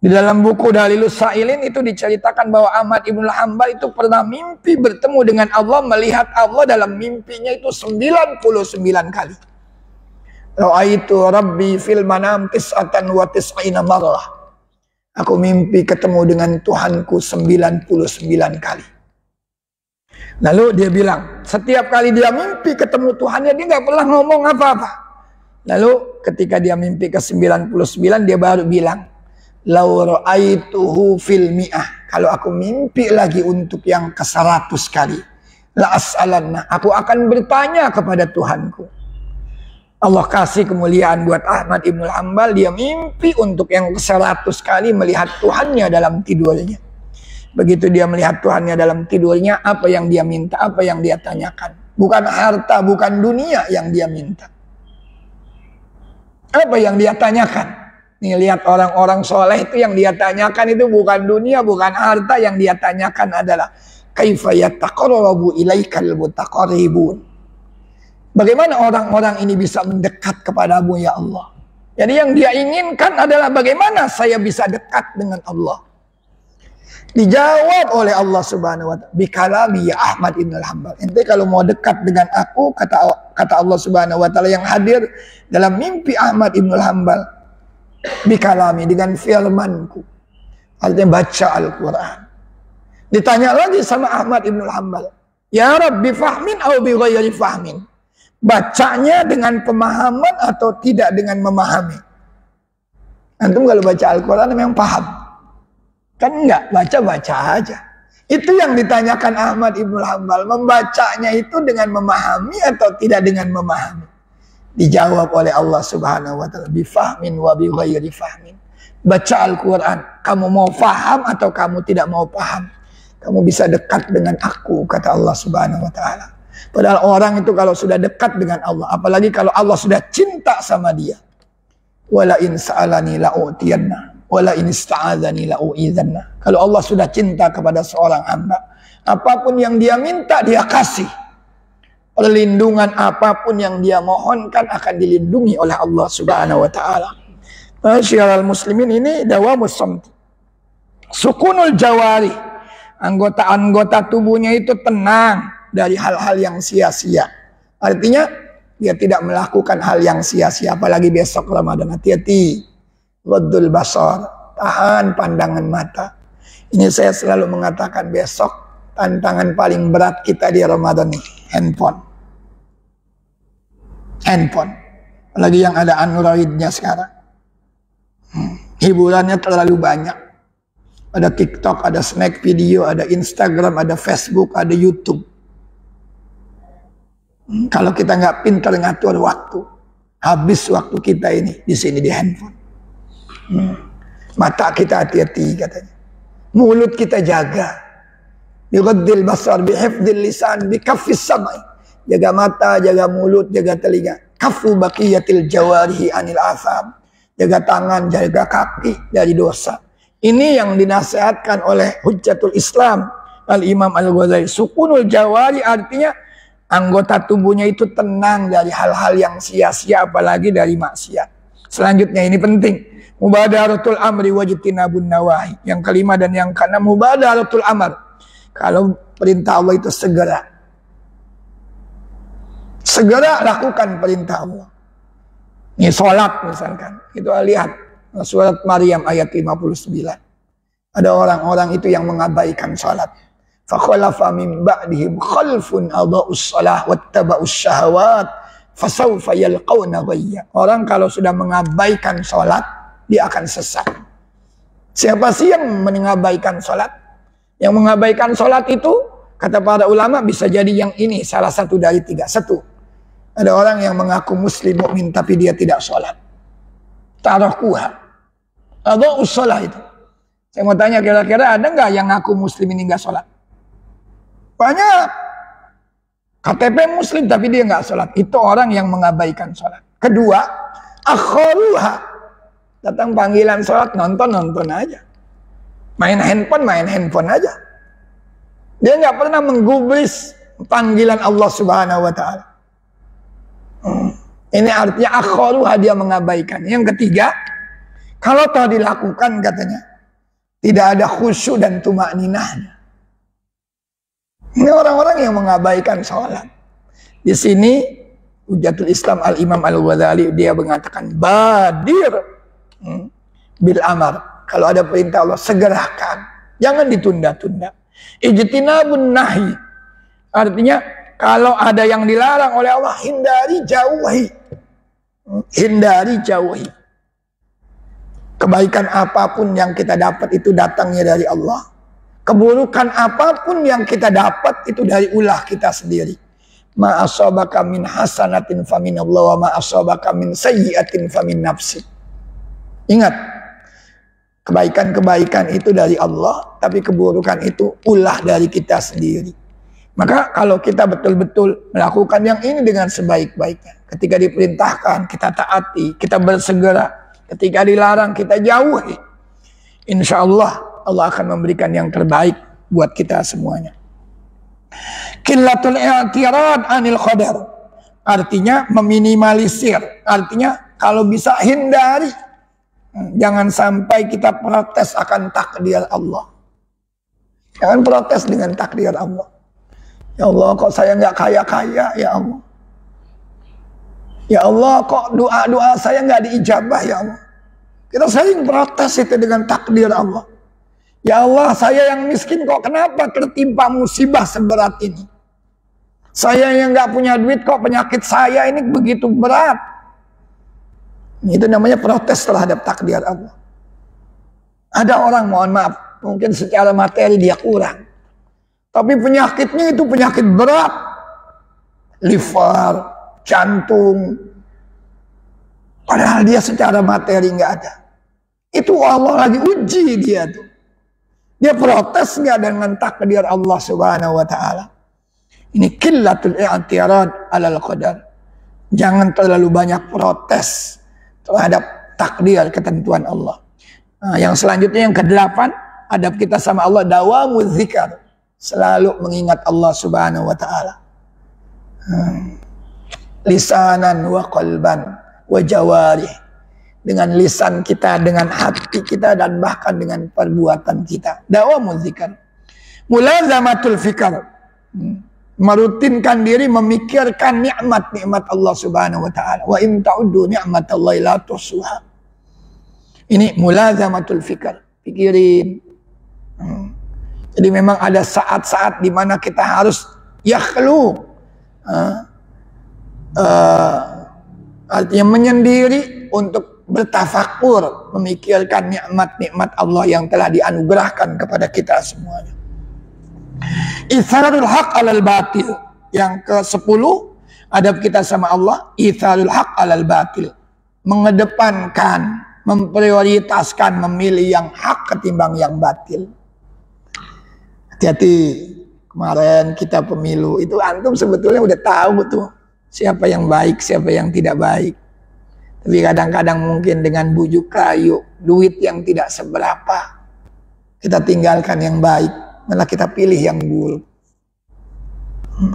Di dalam buku Dalilus Sa'ilin itu diceritakan bahwa Ahmad Ibnul Hanbal itu pernah mimpi bertemu dengan Allah, melihat Allah dalam mimpinya itu 99 kali. Ra'aitu Rabbi fil manam tis'atan wa tis'ina marrah. Aku mimpi ketemu dengan Tuhanku 99 kali. Lalu dia bilang, setiap kali dia mimpi ketemu Tuhannya, dia nggak pernah ngomong apa-apa. Lalu ketika dia mimpi ke 99, dia baru bilang, lau ra'aituhu fil mi'ah. Kalau aku mimpi lagi untuk yang ke-100 kali, la as'alanna, aku akan bertanya kepada Tuhanku. Allah kasih kemuliaan buat Ahmad Ibnul Hanbal, dia mimpi untuk yang ke-100 kali melihat Tuhannya dalam tidurnya. Begitu dia melihat Tuhannya dalam tidurnya, apa yang dia minta, apa yang dia tanyakan. Bukan harta, bukan dunia yang dia minta. Apa yang dia tanyakan? Nih lihat orang-orang soleh itu yang dia tanyakan itu bukan dunia, bukan harta. Yang dia tanyakan adalah kaifa yataqarrabu ilaikal mutaqarribun. Bagaimana orang-orang ini bisa mendekat kepadamu ya Allah. Jadi yang dia inginkan adalah bagaimana saya bisa dekat dengan Allah. Dijawab oleh Allah Subhanahu wa ta'ala, bikalami ya Ahmad Ibnul Hanbal. Ente kalau mau dekat dengan aku, kata Allah Subhanahu wa ta'ala yang hadir dalam mimpi Ahmad Ibnul Hanbal, bikalami, dengan firmanku. Artinya baca Al-Quran. Ditanya lagi sama Ahmad Ibnul Hanbal, ya Rabbi fahmin au bi ghairi fahmin. Bacanya dengan pemahaman atau tidak dengan memahami. Antum kalau baca Al-Quran memang paham. Kan enggak, baca-baca aja. Itu yang ditanyakan Ahmad Ibnul Hanbal. Membacanya itu dengan memahami atau tidak dengan memahami. Dijawab oleh Allah Subhanahu wa ta'ala, bifahmin wa bi ghairi fahmin. Baca Al-Quran, kamu mau paham atau kamu tidak mau paham, kamu bisa dekat dengan aku, kata Allah Subhanahu wa ta'ala. Padahal orang itu kalau sudah dekat dengan Allah, apalagi kalau Allah sudah cinta sama dia, wala in sa'alani la'utiyanna wala in ista'adzani la'u'idzanna. Kalau Allah sudah cinta kepada seorang hamba, apapun yang dia minta dia kasih. Perlindungan apapun yang dia mohonkan akan dilindungi oleh Allah Subhanahu wa ta'ala. Masyiral muslimin, ini dawamus samti. Sukunul jawari, anggota-anggota tubuhnya itu tenang dari hal-hal yang sia-sia. Artinya dia tidak melakukan hal yang sia-sia, apalagi besok Ramadan. Hati-hati. Waddul basar, tahan pandangan mata. Ini saya selalu mengatakan, besok tantangan paling berat kita di Ramadan nih, handphone. Apalagi yang ada Androidnya sekarang. Hiburannya terlalu banyak. Ada TikTok, ada snack video, ada Instagram, ada Facebook, ada YouTube. Kalau kita nggak pintar ngatur waktu, habis waktu kita ini di sini di handphone. Mata kita hati-hati katanya. Mulut kita jaga. Bighaddil basar, bihifdzil lisan, bikaffis sam'i. Jaga mata, jaga mulut, jaga telinga. Kafu baqiyatil jawarihi anil atham. Jaga tangan, jaga kaki dari dosa. Ini yang dinasihatkan oleh Hujjatul Islam Al-Imam Al-Ghazali. Sukunul jawari artinya anggota tubuhnya itu tenang dari hal-hal yang sia-sia, apalagi dari maksiat. Selanjutnya ini penting. Mubadaratul amri wajtinabun nawahi. Yang kelima dan yang keenam, mubadaratul amr. Kalau perintah Allah itu segera segera lakukan perintah Allah. Ini sholat misalkan, itu lihat surat Maryam ayat 59. Ada orang-orang itu yang mengabaikan sholat. Fakhalafa min ba'dihim khalfun adha'us shalah wattaba'us syahawat fasawfa yalqawna ghayya. Orang kalau sudah mengabaikan sholat, dia akan sesat. Siapa sih yang mengabaikan sholat? Yang mengabaikan sholat itu, kata para ulama, bisa jadi yang ini, salah satu dari tiga. Satu, ada orang yang mengaku muslim mukmin tapi dia tidak sholat. Tarakuha. Adha'us shalah itu. Saya mau tanya, kira-kira ada nggak yang ngaku muslim ini nggak sholat? Banyak. KTP muslim tapi dia nggak sholat. Itu orang yang mengabaikan sholat. Kedua, akharuha. Datang panggilan sholat, nonton aja. Main handphone aja. Dia nggak pernah menggubris panggilan Allah Subhanahu wa Ta'ala. Ini artinya akharuha, dia mengabaikan. Yang ketiga, kalau telah dilakukan katanya, tidak ada khusyuk dan tumakninahnya. Ini orang-orang yang mengabaikan sholat. Di sini Hujjatul Islam Al-Imam Al-Ghazali dia mengatakan badir bil amar. Kalau ada perintah Allah segerakan, jangan ditunda-tunda. Ijtinabun nahi. Artinya kalau ada yang dilarang oleh Allah, hindari, jauhi. Hindari, jauhi. Kebaikan apapun yang kita dapat itu datangnya dari Allah. Keburukan apapun yang kita dapat itu dari ulah kita sendiri. Ma asabaka min hasanatin famin Allah wa ma asabaka min sayyi'atin famin nafsi. Ingat, kebaikan-kebaikan itu dari Allah, tapi keburukan itu ulah dari kita sendiri. Maka kalau kita betul-betul melakukan yang ini dengan sebaik-baiknya, ketika diperintahkan kita taati, kita bersegera, ketika dilarang kita jauhi, insya Allah Allah akan memberikan yang terbaik buat kita semuanya. Qillatul i'tirad anil qadar. Artinya meminimalisir. Artinya kalau bisa hindari. Jangan sampai kita protes akan takdir Allah. Jangan protes dengan takdir Allah. Ya Allah, kok saya nggak kaya-kaya, ya Allah. Ya Allah, kok doa-doa saya nggak diijabah, ya Allah. Kita sering protes itu dengan takdir Allah. Ya Allah, saya yang miskin kok kenapa tertimpa musibah seberat ini? Saya yang nggak punya duit kok penyakit saya ini begitu berat. Itu namanya protes terhadap takdir Allah. Ada orang, mohon maaf, mungkin secara materi dia kurang. Tapi penyakitnya itu penyakit berat. Liver, jantung. Padahal dia secara materi nggak ada. Itu Allah lagi uji dia tuh. Dia protes nggak dengan takdir Allah Subhanahu wa Ta'ala. Ini qillatul i'tirad alal qadar. Jangan terlalu banyak protes terhadap takdir ketentuan Allah. Nah, yang selanjutnya yang ke-8, adab kita sama Allah dawamuz zikr. Selalu mengingat Allah Subhanahu wa Ta'ala. Lisanan wa qalban wa jawarih. Dengan lisan kita, dengan hati kita, dan bahkan dengan perbuatan kita. Dawamuz zikr. Mulazamatul fikr. Merutinkan diri memikirkan nikmat-nikmat Allah Subhanahu wa Ta'ala. Wa in ta'uddu ni'matallahi la tuhsuha. Ini mulazamatul fikr. Pikirin. Jadi memang ada saat-saat di mana kita harus yakhlu. Artinya menyendiri untuk bertafakur, memikirkan nikmat-nikmat Allah yang telah dianugerahkan kepada kita semuanya. Itharul haq alal batil. Yang ke-10, adab kita sama Allah, itharul haq alal batil. Mengedepankan, memprioritaskan, memilih yang hak ketimbang yang batil. Hati-hati, kemarin kita pemilu, itu antum sebetulnya udah tahu tuh siapa yang baik, siapa yang tidak baik. Tapi kadang-kadang mungkin dengan bujuk rayu, duit yang tidak seberapa, kita tinggalkan yang baik, malah kita pilih yang buruk.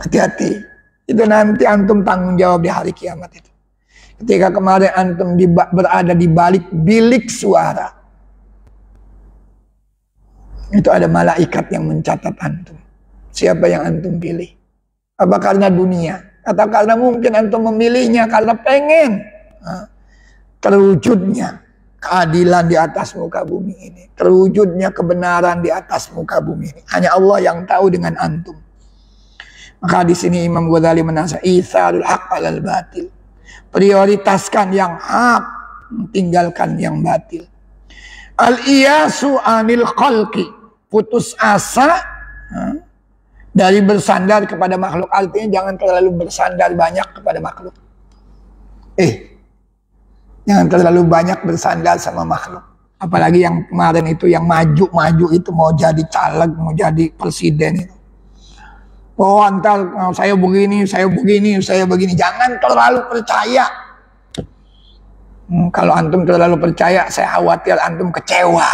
Hati-hati, itu nanti antum tanggung jawab di hari kiamat itu. Ketika kemarin antum berada di balik bilik suara, itu ada malaikat yang mencatat antum. Siapa yang antum pilih? Apa karena dunia? atau karena mungkin antum memilihnya karena pengen terwujudnya keadilan di atas muka bumi ini, terwujudnya kebenaran di atas muka bumi ini. Hanya Allah yang tahu dengan antum. Maka di sini Imam Ghazali menasihat itsarul haq alal batil. Prioritaskan yang hak, tinggalkan yang batil. Al-iyasu anil khalqi, putus asa dari bersandar kepada makhluk. Artinya jangan terlalu bersandar banyak kepada makhluk. Jangan terlalu banyak bersandar sama makhluk. Apalagi yang kemarin itu yang maju-maju itu mau jadi caleg, mau jadi presiden itu. Oh antar saya begini, saya begini, saya begini. Jangan terlalu percaya. Kalau antum terlalu percaya, saya khawatir antum kecewa.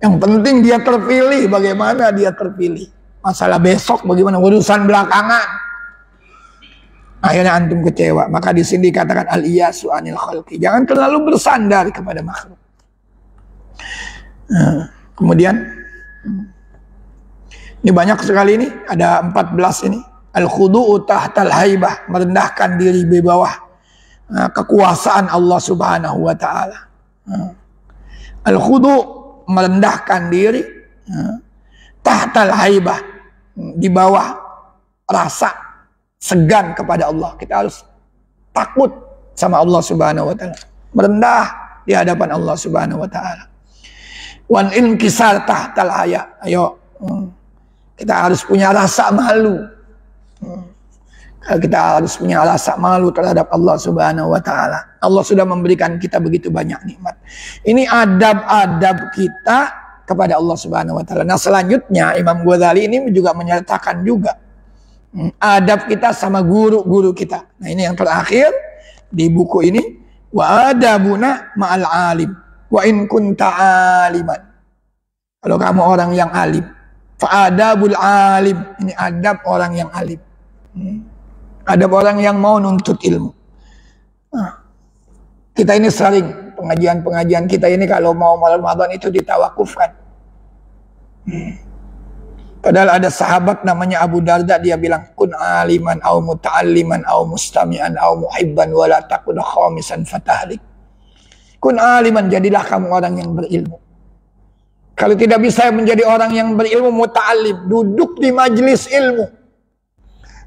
Yang penting dia terpilih. Bagaimana dia terpilih? Masalah besok bagaimana? Urusan belakangan. Akhirnya antum kecewa. Maka di sini dikatakan al-iyasu anil khalqi. Jangan terlalu bersandar kepada makhluk. Kemudian ini banyak sekali ini, ada 14 ini. Al-khudu'u tahtal haibah, merendahkan diri di bawah kekuasaan Allah Subhanahu wa taala. Al-khudu' merendahkan diri tahtal haibah, di bawah rasa segan kepada Allah. Kita harus takut sama Allah Subhanahu wa taala, merendah di hadapan Allah Subhanahu wa taala. Wan inkisar tahtal haya. Ayo, kita harus punya rasa malu. Kita harus punya rasa malu terhadap Allah Subhanahu wa taala. Allah sudah memberikan kita begitu banyak nikmat. Ini adab-adab kita kepada Allah Subhanahu wa taala. Nah, selanjutnya Imam Ghazali ini juga menyertakan juga adab kita sama guru-guru kita. Nah, ini yang terakhir di buku ini, wa adabuna ma'al alim wa in kunta aliman. Kalau kamu orang yang alim, fa adabul alim, ini adab orang yang alim. Adab orang yang mau nuntut ilmu. Kita ini sering pengajian-pengajian kita ini kalau mau malam Ramadan itu ditawakufkan. Padahal ada sahabat namanya Abu Darda, dia bilang kun aliman au muta'alliman au mustami'an au muhibban wa la takun khamisan fatahlik. Kun aliman, jadilah kamu orang yang berilmu. Kalau tidak bisa menjadi orang yang berilmu, muta'allim, duduk di majelis ilmu.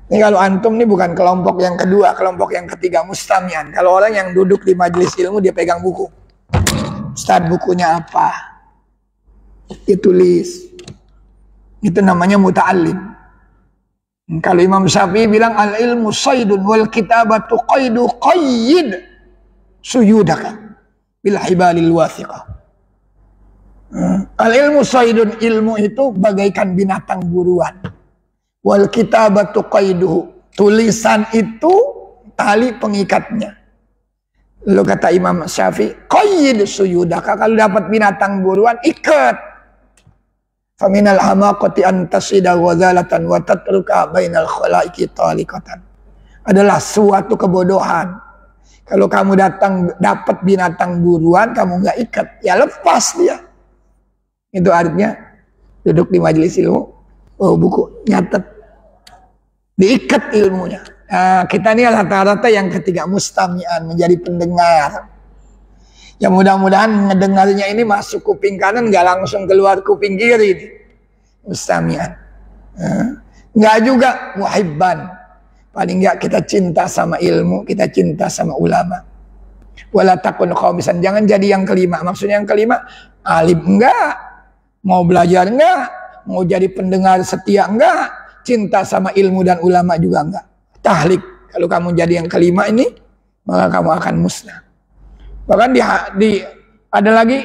Ini kalau antum ini bukan kelompok yang kedua, kelompok yang ketiga, mustami'an. Kalau orang yang duduk di majelis ilmu, dia pegang buku. Ustaz, bukunya apa? Ditulis. Itu namanya muta'allim. Kalau Imam Syafi'i bilang al-ilmu saydun wal kitabatu qaydu qayyid suyudaka bil hibalil wathiqah. Al-ilmu saydun, ilmu itu bagaikan binatang buruan. Wal kitabatu qayduhu, tulisan itu tali pengikatnya. Lalu kata Imam Syafi'i, qayyid suyudaka, kalau dapat binatang buruan ikat. Faminal hamaqati an tasida ghazalatan wa tatruka bainal khalaiqi taliqatan. Adalah suatu kebodohan. Kalau kamu dapat binatang buruan, kamu nggak ikat, ya lepas dia. Itu artinya duduk di majelis ilmu, buku nyatet, diikat ilmunya. Nah, kita ini rata-rata yang ketiga, mustami'an, menjadi pendengar. Ya mudah-mudahan ngedengarnya ini masuk kuping kanan, nggak langsung keluar kuping kiri. Mustami'an. Nggak juga muhibban. Paling nggak kita cinta sama ilmu, kita cinta sama ulama. Wala takun khamisan, jangan jadi yang kelima. Maksudnya yang kelima, alim enggak, mau belajar enggak, mau jadi pendengar setia enggak, cinta sama ilmu dan ulama juga enggak. Tahlik, kalau kamu jadi yang kelima ini, maka kamu akan musnah. Bahkan ada lagi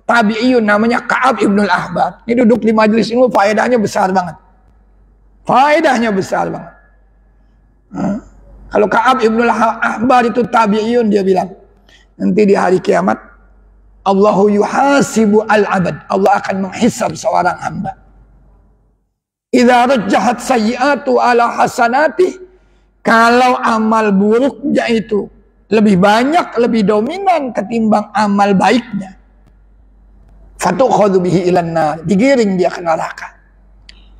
tabi'iyun namanya Ka'ab ibnul Ahbar. Ini duduk di majelis ilmu, faedahnya besar banget. Faedahnya besar banget. Kalau Ka'ab ibnul Ahbar itu tabi'iyun, dia bilang, nanti di hari kiamat, Allahu yuhasibu al-abad, Allah akan menghisab seorang hamba. Idza rajjahat sayyi'atu ala hasanati, kalau amal buruknya itu lebih banyak, lebih dominan ketimbang amal baiknya, fatukhadhu bihi ilan nar, digiring dia ke neraka.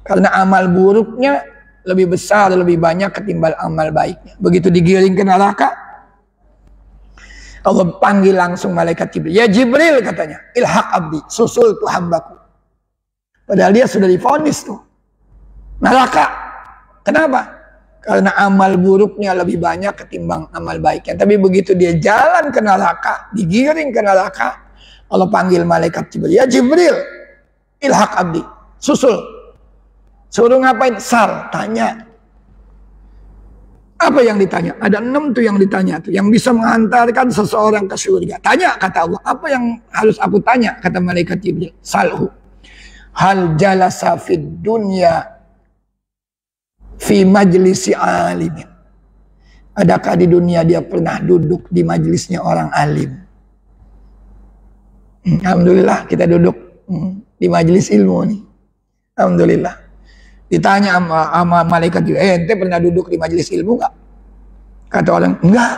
Karena amal buruknya lebih besar, lebih banyak ketimbang amal baiknya. Begitu digiring ke neraka, Allah panggil langsung malaikat Jibril. Ya Jibril katanya, ilhaq abdi, susul tuh hambaku. Padahal dia sudah divonis tuh neraka. Kenapa? Karena amal buruknya lebih banyak ketimbang amal baiknya. Tapi begitu dia jalan ke neraka, digiring ke neraka, Allah panggil malaikat Jibril. Ya Jibril, ilhaq abdi, susul. Suruh ngapain? Sal, tanya. Apa yang ditanya? Ada 6 tuh yang ditanya tuh, yang bisa menghantarkan seseorang ke surga. Tanya, kata Allah. Apa yang harus aku tanya? Kata malaikat Jibril. Salhu. Hal jalasa fid dunya fi majlisi alimin. Adakah di dunia dia pernah duduk di majelisnya orang alim? Alhamdulillah kita duduk di majelis ilmu nih. Alhamdulillah. Ditanya sama malaikat juga, ente pernah duduk di majelis ilmu nggak? Kata orang, enggak.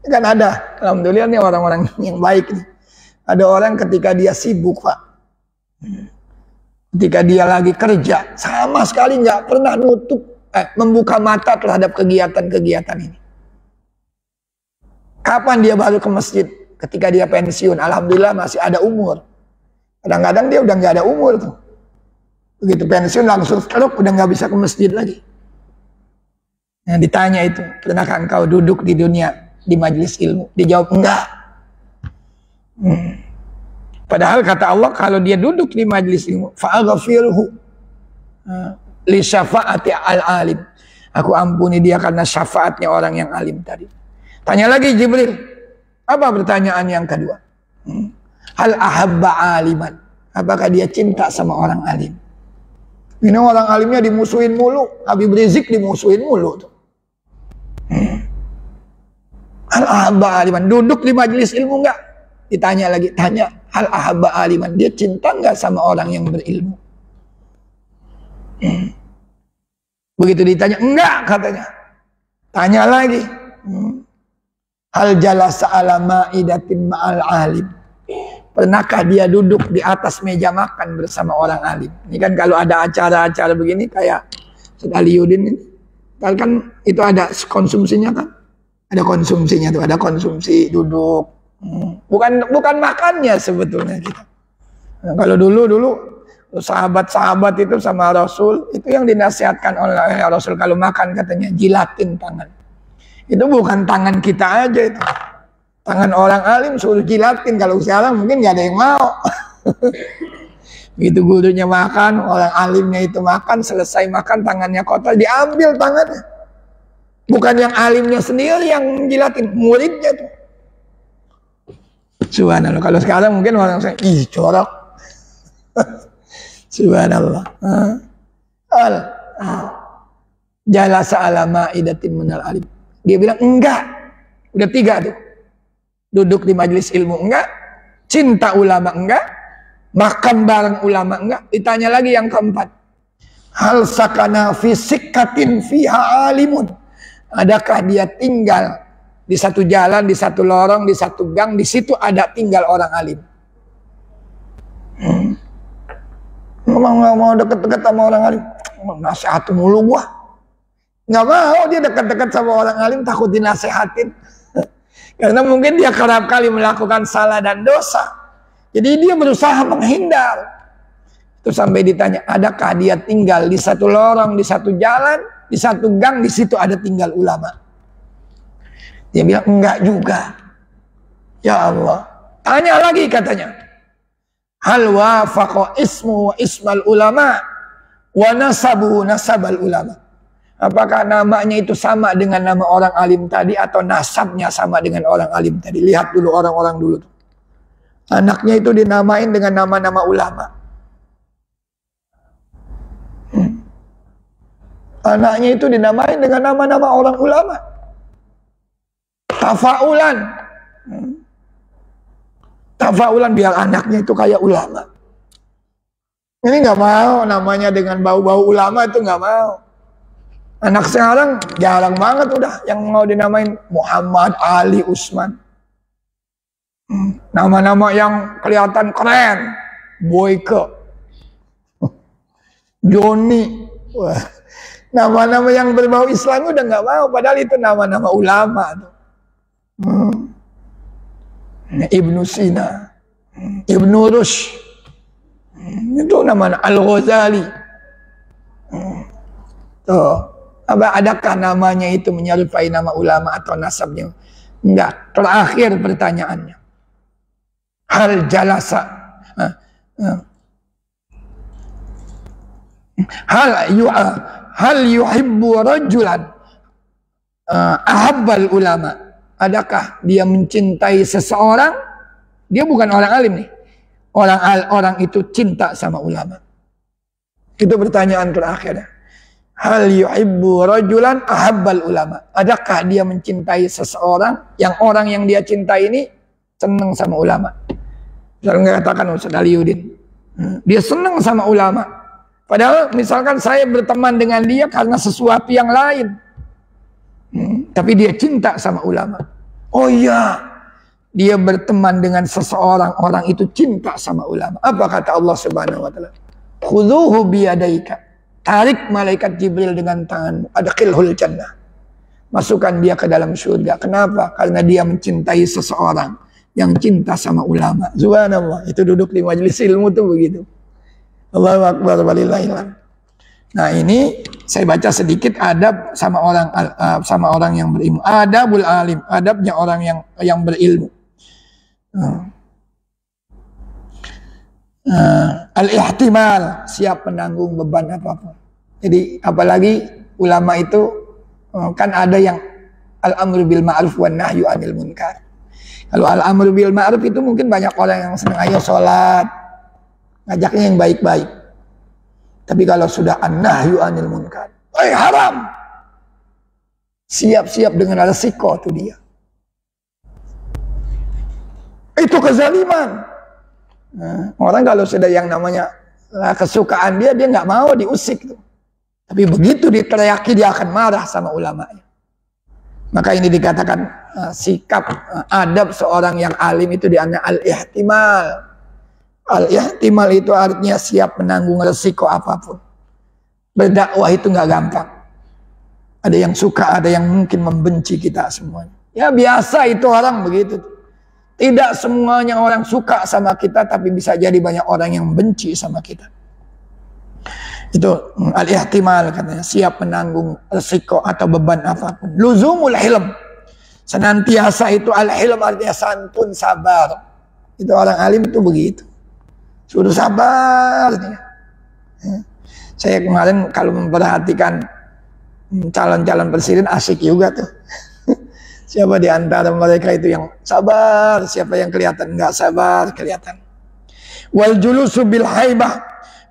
Kan ada, alhamdulillah nih orang-orang yang baik nih. Ada orang ketika dia sibuk, Pak. Ketika dia lagi kerja, sama sekali nggak pernah membuka mata terhadap kegiatan-kegiatan ini. Kapan dia baru ke masjid? Ketika dia pensiun, alhamdulillah masih ada umur. Kadang-kadang dia udah nggak ada umur tuh. Begitu pensiun langsung stroke, udah nggak bisa ke masjid lagi. Nah, ditanya itu, pernahkah engkau duduk di dunia di majelis ilmu? Dijawab enggak. Padahal kata Allah, kalau dia duduk di majelis ilmu, fa'aghfirhu li syafaati al-alim. Aku ampuni dia karena syafaatnya orang yang alim tadi. Tanya lagi Jibril, apa pertanyaan yang kedua? Hal ahabba aliman. Apakah dia cinta sama orang alim? Ini orang alimnya dimusuhin mulu, Habib Rizik dimusuhin mulu tuh. Hal ahabba aliman, duduk di majelis ilmu enggak? Ditanya lagi, tanya hal ahabba aliman, dia cinta enggak sama orang yang berilmu? Begitu ditanya, enggak katanya. Tanya lagi, hal jalasa ala ma'idatin ma'al alim. Pernahkah dia duduk di atas meja makan bersama orang alim? Ini kan kalau ada acara-acara begini kayak Ustaz Aliuddin ini, kan itu ada konsumsinya kan? Ada konsumsinya tuh, ada konsumsi duduk. Bukan makannya sebetulnya kita. Nah, kalau dulu sahabat-sahabat itu sama Rasul, itu yang dinasihatkan oleh Rasul kalau makan katanya jilatin tangan. Itu bukan tangan kita aja itu. Tangan orang alim suruh jilatin. Kalau sekarang mungkin gak ada yang mau. Begitu gurunya makan, orang alimnya itu makan, selesai makan tangannya kotor, diambil tangannya. Bukan yang alimnya sendiri yang jilatin, muridnya tuh. Subhanallah. Kalau sekarang mungkin orang saya, ih corok. Subhanallah. Jalasa ala ma'idatin minal alim. Dia bilang enggak. Udah 3 tuh. Duduk di majelis ilmu enggak, cinta ulama enggak, makan bareng ulama enggak. Ditanya lagi yang keempat, hal sakana fisikatin fiha alimun. Adakah dia tinggal di satu jalan, di satu lorong, di satu gang, di situ ada tinggal orang alim? Nggak mau deket-deket sama orang alim, nasihat mulu gua. Nggak mau dia dekat-dekat sama orang alim, takut dinasehatin. Karena mungkin dia kerap kali melakukan salah dan dosa. Jadi dia berusaha menghindar. Itu sampai ditanya, adakah dia tinggal di satu lorong, di satu jalan, di satu gang, di situ ada tinggal ulama? Dia bilang, enggak juga. Ya Allah. Tanya lagi katanya. Hal wafaqa ismu wa ismal ulama wa nasabu nasabal ulama. Apakah namanya itu sama dengan nama orang alim tadi atau nasabnya sama dengan orang alim tadi? Lihat dulu orang-orang dulu. Anaknya itu dinamain dengan nama-nama ulama. Anaknya itu dinamain dengan nama-nama orang ulama. Tafaulan. Tafaulan biar anaknya itu kayak ulama. Ini nggak mau namanya dengan bau-bau ulama, itu nggak mau. Anak sekarang jarang banget udah yang mau dinamain Muhammad, Ali, Usman. Nama-nama yang kelihatan keren. Boyke, Joni. Wah, Nama-nama yang berbau Islam udah nggak mau, padahal itu nama-nama ulama tuh. Ibnu Sina, Ibnu Rushd, itu nama Al-Ghazali. Tuh, adakah namanya itu menyerupai nama ulama atau nasabnya? Enggak. Terakhir pertanyaannya, hal jalasa, hal yuhibbu rajulan ahabbal ulama. Adakah dia mencintai seseorang? Dia bukan orang alim nih. Orang itu cinta sama ulama. Itu pertanyaan terakhir. Hal yuhibbu rajulan ahabbal ulama. Adakah dia mencintai seseorang yang orang yang dia cintai ini senang sama ulama? Misalnya katakan Ustaz Aliuddin, dia senang sama ulama. Padahal misalkan saya berteman dengan dia karena sesuatu yang lain. Tapi dia cinta sama ulama. Oh iya, dia berteman dengan seseorang, orang itu cinta sama ulama. Apa kata Allah Subhanahu wa taala? Khudhuhu biyadaika. Tarik malaikat Jibril dengan tangan. Adkhilhul jannah. Masukkan dia ke dalam surga. Kenapa? Karena dia mencintai seseorang yang cinta sama ulama. Subhanallah, itu duduk di majelis ilmu tuh begitu. Allahu akbar walillahilhamd. Nah, ini saya baca sedikit adab sama orang yang berilmu. Adabul alim, adabnya orang yang berilmu. Al-ihtimal, siap menanggung beban apapun. Jadi apalagi ulama itu kan ada yang al-amru bil ma'ruf wan nahyu 'anil munkar. Kalau al-amru bil ma'ruf itu mungkin banyak orang yang senang, ayo sholat, ngajaknya yang baik-baik. Tapi kalau sudah an-nahyu 'anil munkar, haram, siap-siap dengan resiko tuh dia. Itu kezaliman. Orang kalau sudah yang namanya kesukaan dia nggak mau diusik tuh. Tapi begitu diteriaki dia akan marah sama ulamanya. Maka ini dikatakan sikap adab seorang yang alim itu diantara al-ihtimal. Al-ihtimal itu artinya siap menanggung resiko apapun. Berdakwah itu nggak gampang. Ada yang suka, ada yang mungkin membenci kita semuanya. Ya biasa itu orang begitu. Tidak semuanya orang suka sama kita, tapi bisa jadi banyak orang yang benci sama kita. Itu al-ihtimal katanya, siap menanggung resiko atau beban apapun. Luzumul hilm. Senantiasa itu al-hilm artinya santun, sabar. Itu orang alim itu begitu. Suruh sabar. Saya kemarin kalau memperhatikan calon-calon presiden asik juga tuh. Siapa di antara mereka itu yang sabar, siapa yang kelihatan enggak sabar, kelihatan. Wal julusu bil haibah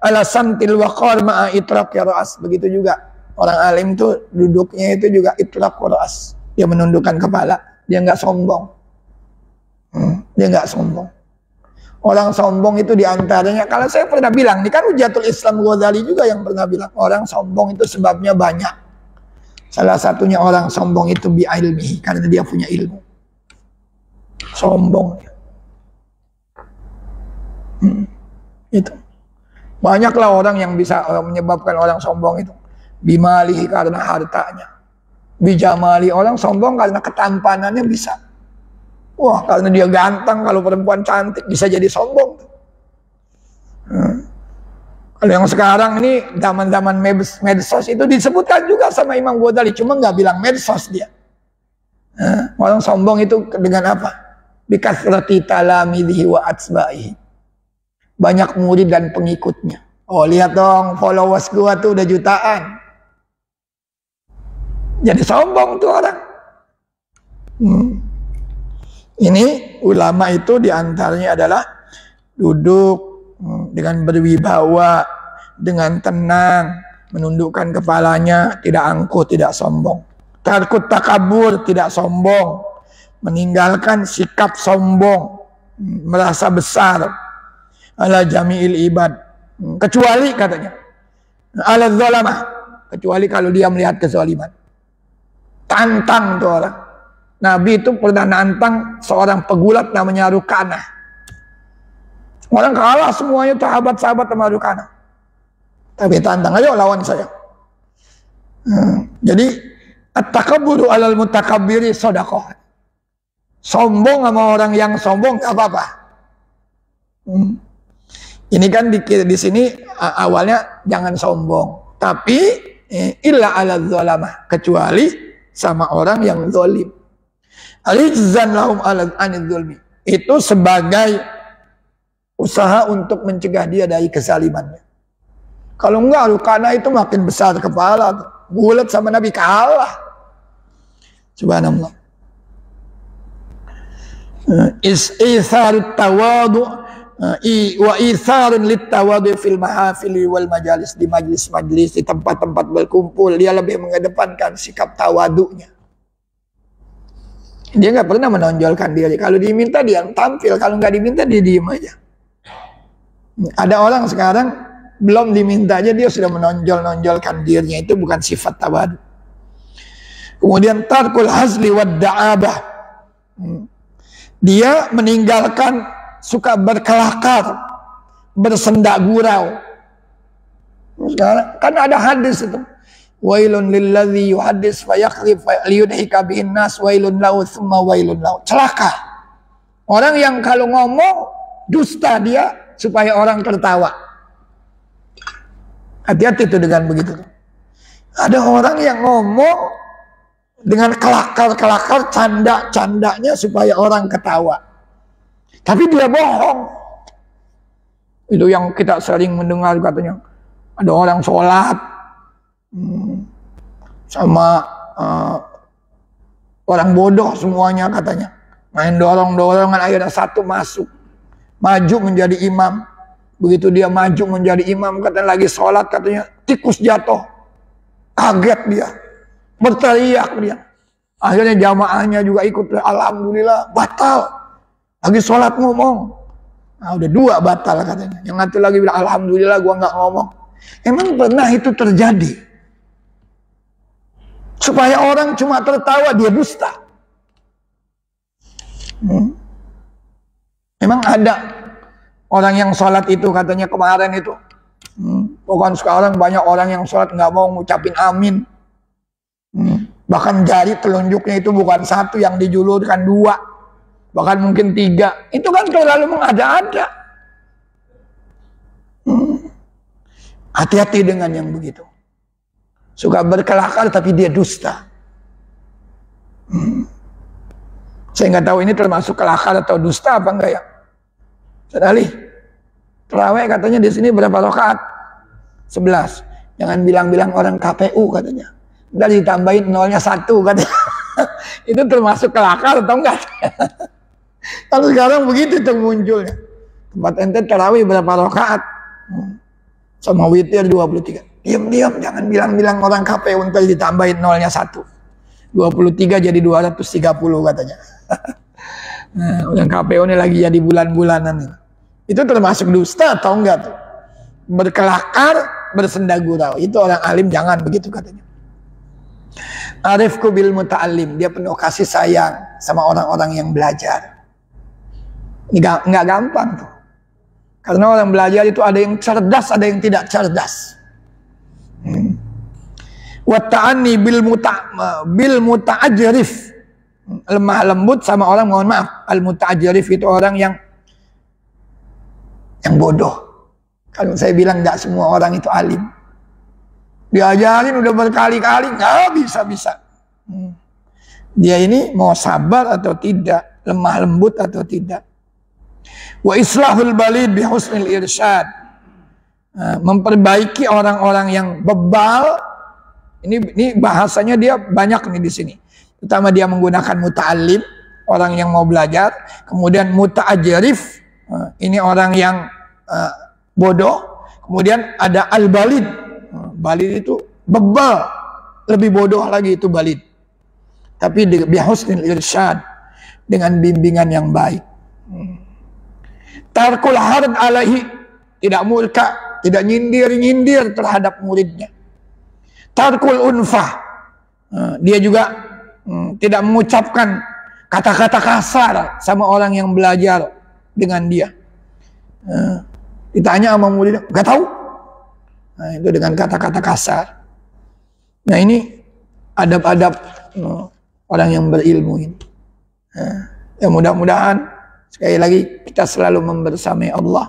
ala samtil waqar ma'a itraq ra'as. Begitu juga orang alim tuh duduknya itu juga itraq ra'as. Dia menundukkan kepala, dia enggak sombong. Dia enggak sombong. Orang sombong itu diantaranya, kalau saya pernah bilang, ini kan Hujatul Islam Ghazali juga yang pernah bilang, orang sombong itu sebabnya banyak. Salah satunya orang sombong itu bi'ilmihi, karena dia punya ilmu. Sombong. Itu. Banyaklah orang yang bisa menyebabkan orang sombong itu. Bimalihi karena hartanya. Bijamali, orang sombong karena ketampanannya bisa. Wah, karena dia ganteng, kalau perempuan cantik bisa jadi sombong. Kalau yang sekarang ini zaman-zaman medsos itu disebutkan juga sama Imam Ghazali, cuma nggak bilang medsos dia. Orang sombong itu dengan apa? Bikasrati talamidihi wa atsba'ihi. Banyak murid dan pengikutnya. Oh, lihat dong, followers gua tuh udah jutaan. Jadi sombong tuh orang. Ini ulama itu diantaranya adalah duduk dengan berwibawa, dengan tenang, menundukkan kepalanya, tidak angkuh, tidak sombong. Tarkut takabur, tidak sombong, meninggalkan sikap sombong, merasa besar. Ala jami'il ibad, kecuali katanya ala zalamah, kecuali kalau dia melihat kezaliman. Tantang tuh orang. Nabi itu pernah nantang seorang pegulat namanya Rukanah. Orang kalah semuanya sahabat-sahabat sama Rukanah. Tapi tantang, ayo lawan saya. Jadi at-takabburu alal mutakabbiri sedekah. Sombong sama orang yang sombong gak apa-apa. Ini kan di sini awalnya jangan sombong, tapi illa ala zalamah, kecuali sama orang yang zalim. Alizan lahum ala anil zulmi, itu sebagai usaha untuk mencegah dia dari kezalimannya. Kalau enggak, karena itu makin besar kepala, bulat sama Nabi kalah. Subhanallah. Is'itharut tawadu wa itharun lit tawadu fil mahafili wal majalis, di majlis-majlis, di tempat-tempat berkumpul dia lebih mengedepankan sikap tawadunya. Dia nggak pernah menonjolkan diri. Kalau diminta dia tampil, kalau nggak diminta dia diem aja. Ada orang sekarang belum diminta aja dia sudah menonjolkan dirinya, itu bukan sifat tawadu. Kemudian tarkul hazli wad da'abah, dia meninggalkan suka berkelakar, bersendak gurau. Sekarang kan ada hadis itu, wailun lilladzi yuhaddis fayakhlif liyudhika bihin nas wailun lahu tsumma wailun lahu. Celaka orang yang kalau ngomong dusta dia supaya orang tertawa. Hati-hati tuh dengan begitu. Ada orang yang ngomong dengan kelakar-kelakar, canda-candanya supaya orang ketawa. Tapi dia bohong. Itu yang kita sering mendengar katanya. Ada orang sholat sama orang bodoh semuanya katanya. Main dorong-dorongan, akhirnya satu masuk. Maju menjadi imam. Begitu dia maju menjadi imam, katanya lagi sholat, katanya tikus jatuh. Kaget dia. Berteriak dia. Akhirnya jamaahnya juga ikut. Alhamdulillah, batal. Lagi sholat ngomong. Nah, udah dua batal katanya. Yang satu lagi bilang, alhamdulillah gua nggak ngomong. Emang pernah itu terjadi? Supaya orang cuma tertawa, dia dusta. Memang ada orang yang sholat itu katanya kemarin itu. Bukan sekarang banyak orang yang sholat nggak mau ngucapin amin. Bahkan jari telunjuknya itu bukan satu, yang dijulurkan dua, bahkan mungkin tiga. Itu kan terlalu mengada-ada. Hati-hati dengan yang begitu. Suka berkelakar tapi dia dusta. Saya nggak tahu ini termasuk kelakar atau dusta apa enggak ya. Sedali, terawih katanya di sini berapa rakaat? 11. Jangan bilang-bilang orang KPU katanya. Udah ditambahin nolnya 1 katanya. Itu termasuk kelakar atau enggak? Kalau sekarang begitu tuh munculnya. Tempat ente terawih berapa rakaat? Sama witir 23. Diam-diam, jangan bilang-bilang orang KPU untuk ditambahin nolnya 1. 23 jadi 230 katanya. Nah, orang KPU ini lagi jadi bulan-bulanan. Itu termasuk dusta atau enggak tuh? Berkelakar, bersenda gurau. Itu orang alim jangan begitu katanya. Arifku bil muta'allim, dia penuh kasih sayang sama orang-orang yang belajar. Ini nggak gampang tuh. Karena orang belajar itu ada yang cerdas, ada yang tidak cerdas. Wa ta'anni bil muta'ajrif, lemah lembut sama orang, mohon maaf, al muta'ajrif itu orang yang bodoh. Kalau saya bilang nggak semua orang itu alim. Diajarin udah berkali-kali nggak bisa-bisa. Dia ini mau sabar atau tidak, lemah lembut atau tidak. Wa islahul balid bi husnil irsyad, memperbaiki orang-orang yang bebal. Ini bahasanya dia banyak nih di sini. Pertama dia menggunakan muta'allim, orang yang mau belajar. Kemudian muta'ajrif, ini orang yang bodoh. Kemudian ada al-balid. Balid itu bebal, lebih bodoh lagi itu balid. Tapi bihusnil irsyad, dengan bimbingan yang baik. Tarkul harad alaihi, tidak murka, tidak nyindir-nyindir terhadap muridnya. Tarkul unfah, dia juga tidak mengucapkan kata-kata kasar sama orang yang belajar dengan dia. Ditanya sama muridnya, nggak tahu. Nah, itu dengan kata-kata kasar. Nah ini adab-adab orang yang berilmu ini. Ya mudah-mudahan sekali lagi kita selalu membersamai Allah.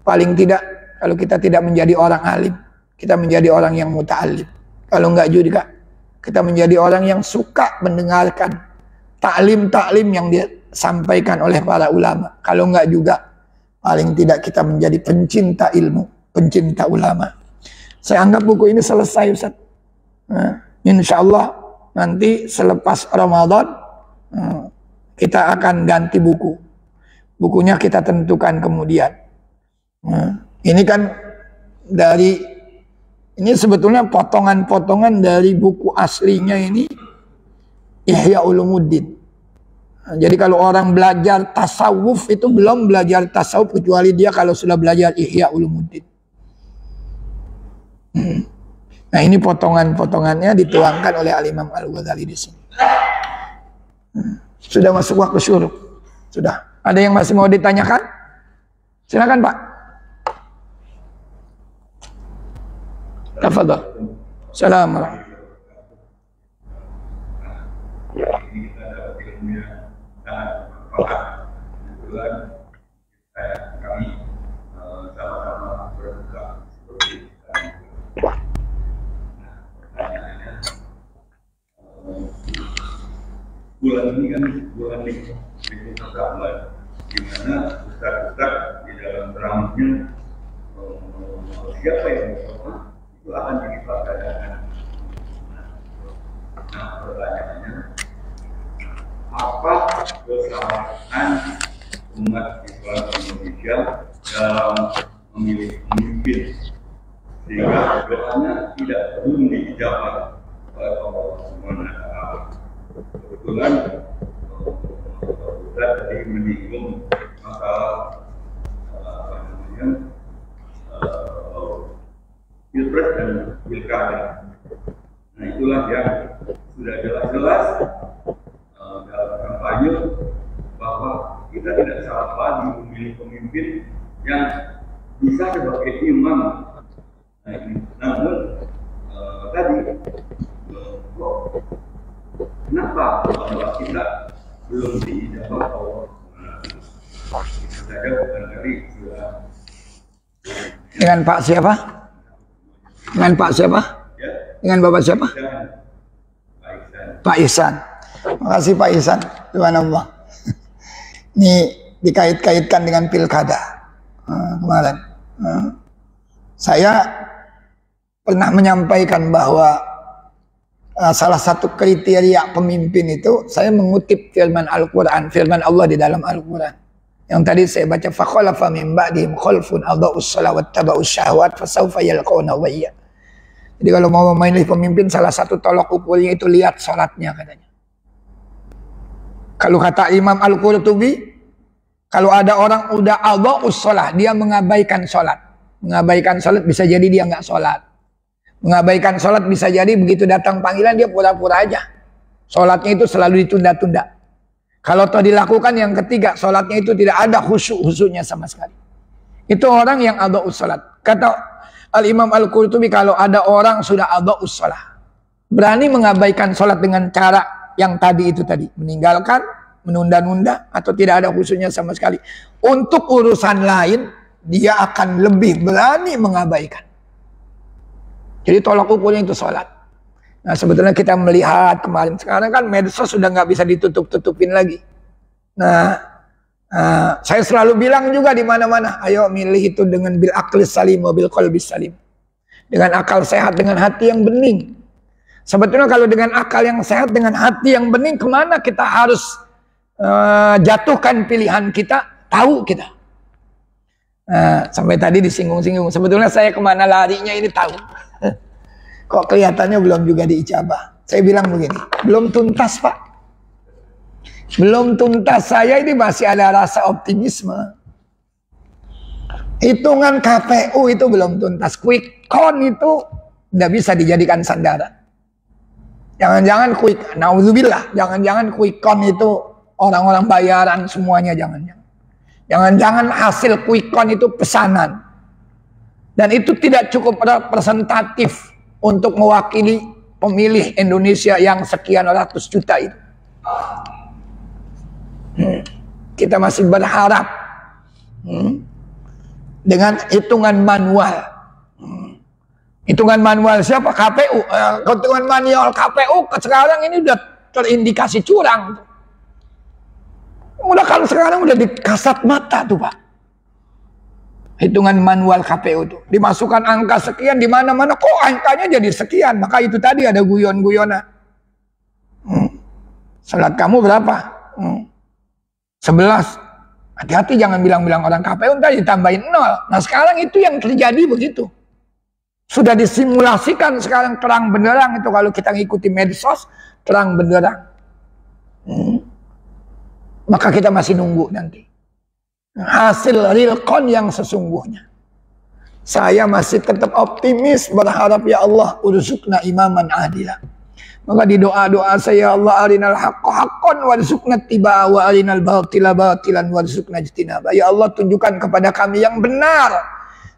Paling tidak kalau kita tidak menjadi orang alim, kita menjadi orang yang muta'alim. Kalau enggak juga kita menjadi orang yang suka mendengarkan taklim-taklim yang disampaikan oleh para ulama. Kalau enggak juga paling tidak kita menjadi pencinta ilmu, pencinta ulama. Saya anggap buku ini selesai, Ustaz. Insya Allah nanti selepas Ramadan kita akan ganti buku. Bukunya kita tentukan kemudian. Ini kan ini sebetulnya potongan-potongan dari buku aslinya ini Ihya Ulumuddin. Jadi kalau orang belajar tasawuf itu belum belajar tasawuf kecuali dia kalau sudah belajar Ihya Ulumuddin. Nah ini potongan-potongannya dituangkan oleh Al-Imam Al-Ghazali di sini. Sudah masuk waktu syuruk. Sudah. Ada yang masih mau ditanyakan? Silakan Pak. Tafadhol. Assalamualaikum. Bulan ini kan bulan Ramadan, di mana ustaz-ustaz di dalam ceramahnya siapa yang bersoal itu akan jadi pelajaran. Nah pertanyaannya, apa kesalahan umat Islam Indonesia dalam memilih pemimpin sehingga doanya tidak belum diijabah oleh Allah Subhanahu wa Ta'ala? Kebetulan kita tadi menyinggung masalah pilpres dan pilkada. Nah itulah yang sudah jelas-jelas dalam kampanye bahwa kita tidak salah lagi memilih pemimpin yang bisa sebagai imam. Nah, namun tadi kenapa bahwa kita belum diijabah Allah? Itu saja bukan dari sudah. Dengan Pak siapa? Dengan Pak siapa? Ya. Dengan Bapak siapa? Pak Ihsan. Terima kasih Pak Ihsan. Tuhan Allah. Ini dikait-kaitkan dengan pilkada kemarin. Saya pernah menyampaikan bahwa salah satu kriteria pemimpin itu saya mengutip firman Al-Quran, firman Allah di dalam Al-Quran. Yang tadi saya baca, fakhalafa min ba'dihim khalfun adha'us shalah wattaba'us syahwat fasawfa yalqawna ghayya. Jadi kalau mau memilih pemimpin, salah satu tolok ukurnya itu lihat salatnya katanya. Kalau kata Imam Al-Qurtubi, kalau ada orang udah adha'us shalah, dia mengabaikan salat. Mengabaikan salat bisa jadi dia nggak salat. Mengabaikan sholat bisa jadi begitu datang panggilan dia pura-pura aja. Sholatnya itu selalu ditunda-tunda. Kalau toh dilakukan yang ketiga, sholatnya itu tidak ada khusyuk-khusyuknya sama sekali. Itu orang yang adha'us sholat. Kata Al-Imam Al-Qurtubi, kalau ada orang sudah adha'us sholat, berani mengabaikan sholat dengan cara yang tadi itu tadi. Meninggalkan, menunda-nunda, atau tidak ada khusyuknya sama sekali. Untuk urusan lain, dia akan lebih berani mengabaikan. Jadi tolak ukurnya itu sholat. Nah sebetulnya kita melihat kemarin, sekarang kan medsos sudah nggak bisa ditutup-tutupin lagi. Nah saya selalu bilang juga di mana-mana, ayo milih itu dengan bil aqlis salim wa bil qalbis salim. Dengan akal sehat, dengan hati yang bening. Sebetulnya kalau dengan akal yang sehat, dengan hati yang bening, kemana kita harus jatuhkan pilihan kita, tahu kita. Sampai tadi disinggung-singgung, sebetulnya saya kemana larinya ini tahu. Kok kelihatannya belum juga diijabah. Saya bilang begini, belum tuntas Pak. Belum tuntas, saya ini masih ada rasa optimisme. Hitungan KPU itu belum tuntas. Quick count itu tidak bisa dijadikan sandaran. Jangan-jangan naudzubillah, jangan-jangan quick count itu orang-orang bayaran semuanya, jangan-jangan. Jangan-jangan hasil quick count itu pesanan. Dan itu tidak cukup representatif untuk mewakili pemilih Indonesia yang sekian ratus juta itu. Kita masih berharap dengan hitungan manual. Hitungan manual siapa? KPU. Hitungan manual KPU sekarang ini udah terindikasi curang. Udah kan sekarang udah dikasat mata tuh Pak. Hitungan manual KPU tuh. Dimasukkan angka sekian di mana-mana kok angkanya jadi sekian. Maka itu tadi ada guyon-guyonan. Salat kamu berapa? 11. Hati-hati jangan bilang-bilang orang KPU ntar ditambahin 0. Nah sekarang itu yang terjadi begitu. Sudah disimulasikan sekarang terang benderang itu kalau kita ngikuti medsos terang benderang. Maka kita masih nunggu nanti hasil realcon yang sesungguhnya. Saya masih tetap optimis berharap ya Allah urzuqna imaman adila. Maka di doa-doa saya Allah arinal haqqa haqqan warzuqna tiba wa arinal batila batilan warzuqna ijtinaba. Ya Allah tunjukkan kepada kami yang benar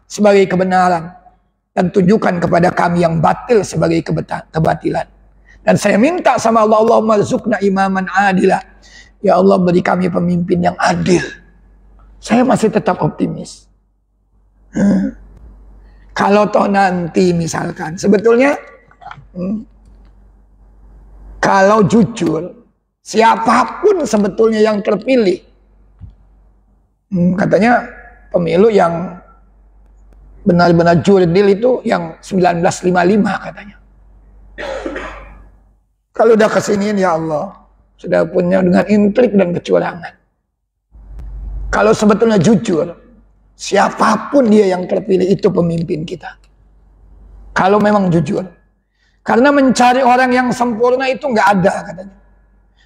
sebagai kebenaran dan tunjukkan kepada kami yang batil sebagai kebatilan. Dan saya minta sama Allah, Allahumma rzuqna imaman adila. Ya Allah beri kami pemimpin yang adil. Saya masih tetap optimis. Kalau toh nanti misalkan sebetulnya kalau jujur siapapun sebetulnya yang terpilih, katanya pemilu yang benar-benar jurdil itu yang 1955 katanya. Kalau udah kesiniin ya Allah sudah punya dengan intrik dan kecurangan. Kalau sebetulnya jujur, siapapun dia yang terpilih itu pemimpin kita. Kalau memang jujur. Karena mencari orang yang sempurna itu nggak ada katanya.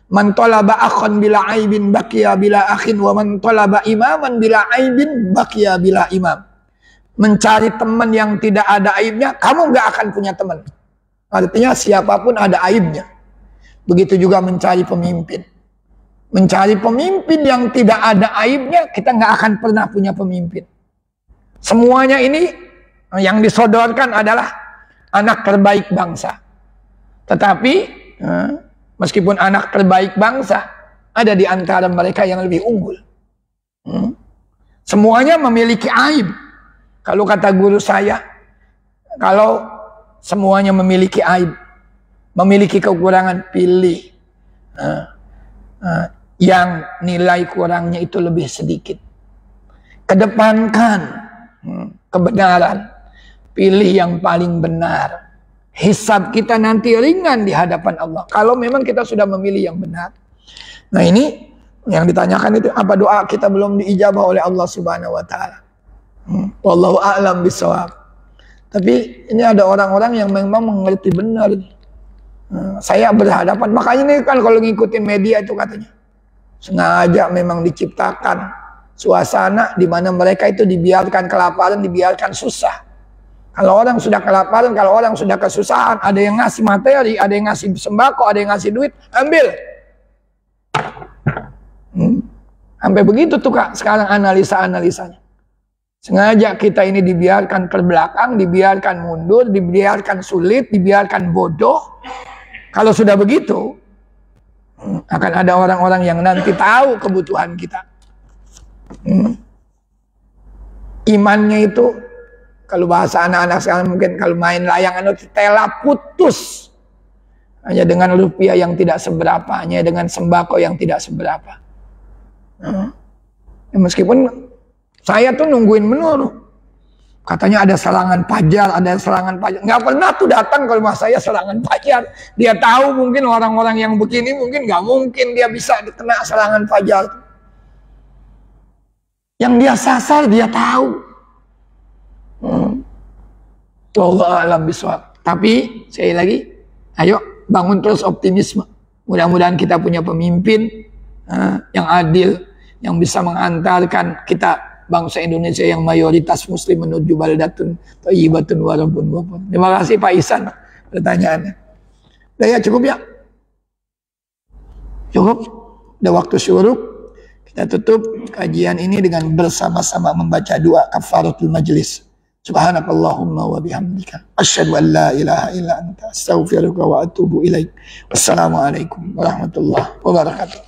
Man talaba akhan bila aibin baqiya bila akhin wa man talaba imaman bila aibin baqiya bila imam. Mencari teman yang tidak ada aibnya, kamu nggak akan punya teman. Artinya siapapun ada aibnya. Begitu juga mencari pemimpin. Mencari pemimpin yang tidak ada aibnya, kita nggak akan pernah punya pemimpin. Semuanya ini yang disodorkan adalah anak terbaik bangsa. Tetapi meskipun anak terbaik bangsa, ada di antara mereka yang lebih unggul. Semuanya memiliki aib. Kalau kata guru saya, kalau semuanya memiliki aib, memiliki kekurangan, pilih yang nilai kurangnya itu lebih sedikit. Kedepankan kebenaran, pilih yang paling benar. Hisab kita nanti ringan di hadapan Allah kalau memang kita sudah memilih yang benar. Nah ini yang ditanyakan itu, apa doa kita belum diijabah oleh Allah Subhanahu wa taala. Wallahu a'lam bishawab. Tapi ini ada orang-orang yang memang mengerti benar. Saya berhadapan, makanya ini kan kalau ngikutin media itu katanya sengaja memang diciptakan suasana di mana mereka itu dibiarkan kelaparan, dibiarkan susah. Kalau orang sudah kelaparan, kalau orang sudah kesusahan, ada yang ngasih materi, ada yang ngasih sembako, ada yang ngasih duit, ambil. Sampai begitu tuh Kak, sekarang analisa-analisanya. Sengaja kita ini dibiarkan terbelakang, dibiarkan mundur, dibiarkan sulit, dibiarkan bodoh. Kalau sudah begitu, akan ada orang-orang yang nanti tahu kebutuhan kita. Imannya itu, kalau bahasa anak-anak sekarang mungkin kalau main layangan itu tela putus. Hanya dengan rupiah yang tidak seberapa, hanya dengan sembako yang tidak seberapa. Meskipun saya tuh nungguin menurut. Katanya ada serangan pajar, ada serangan pajar. Nggak pernah tuh datang kalau mas saya serangan pajar. Dia tahu mungkin orang-orang yang begini mungkin nggak mungkin dia bisa kena serangan pajar. Yang dia sasar dia tahu. Wallahu a'lam bishawab. Tapi sekali lagi, ayo bangun terus optimisme. Mudah-mudahan kita punya pemimpin yang adil, yang bisa mengantarkan kita bangsa Indonesia yang mayoritas muslim menuju baldatun thayyibatun wa rabbun ghafur. Terima kasih Pak Ihsan pertanyaannya. Udah ya, cukup ya? Cukup? Udah waktu syuruk. Kita tutup kajian ini dengan bersama-sama membaca doa kafaratul majlis. Subhanakallahumma wa bihamdika asyhadu an la ilaha illa anta astaghfiruka wa atubu ilaik. Wassalamualaikum warahmatullahi wabarakatuh.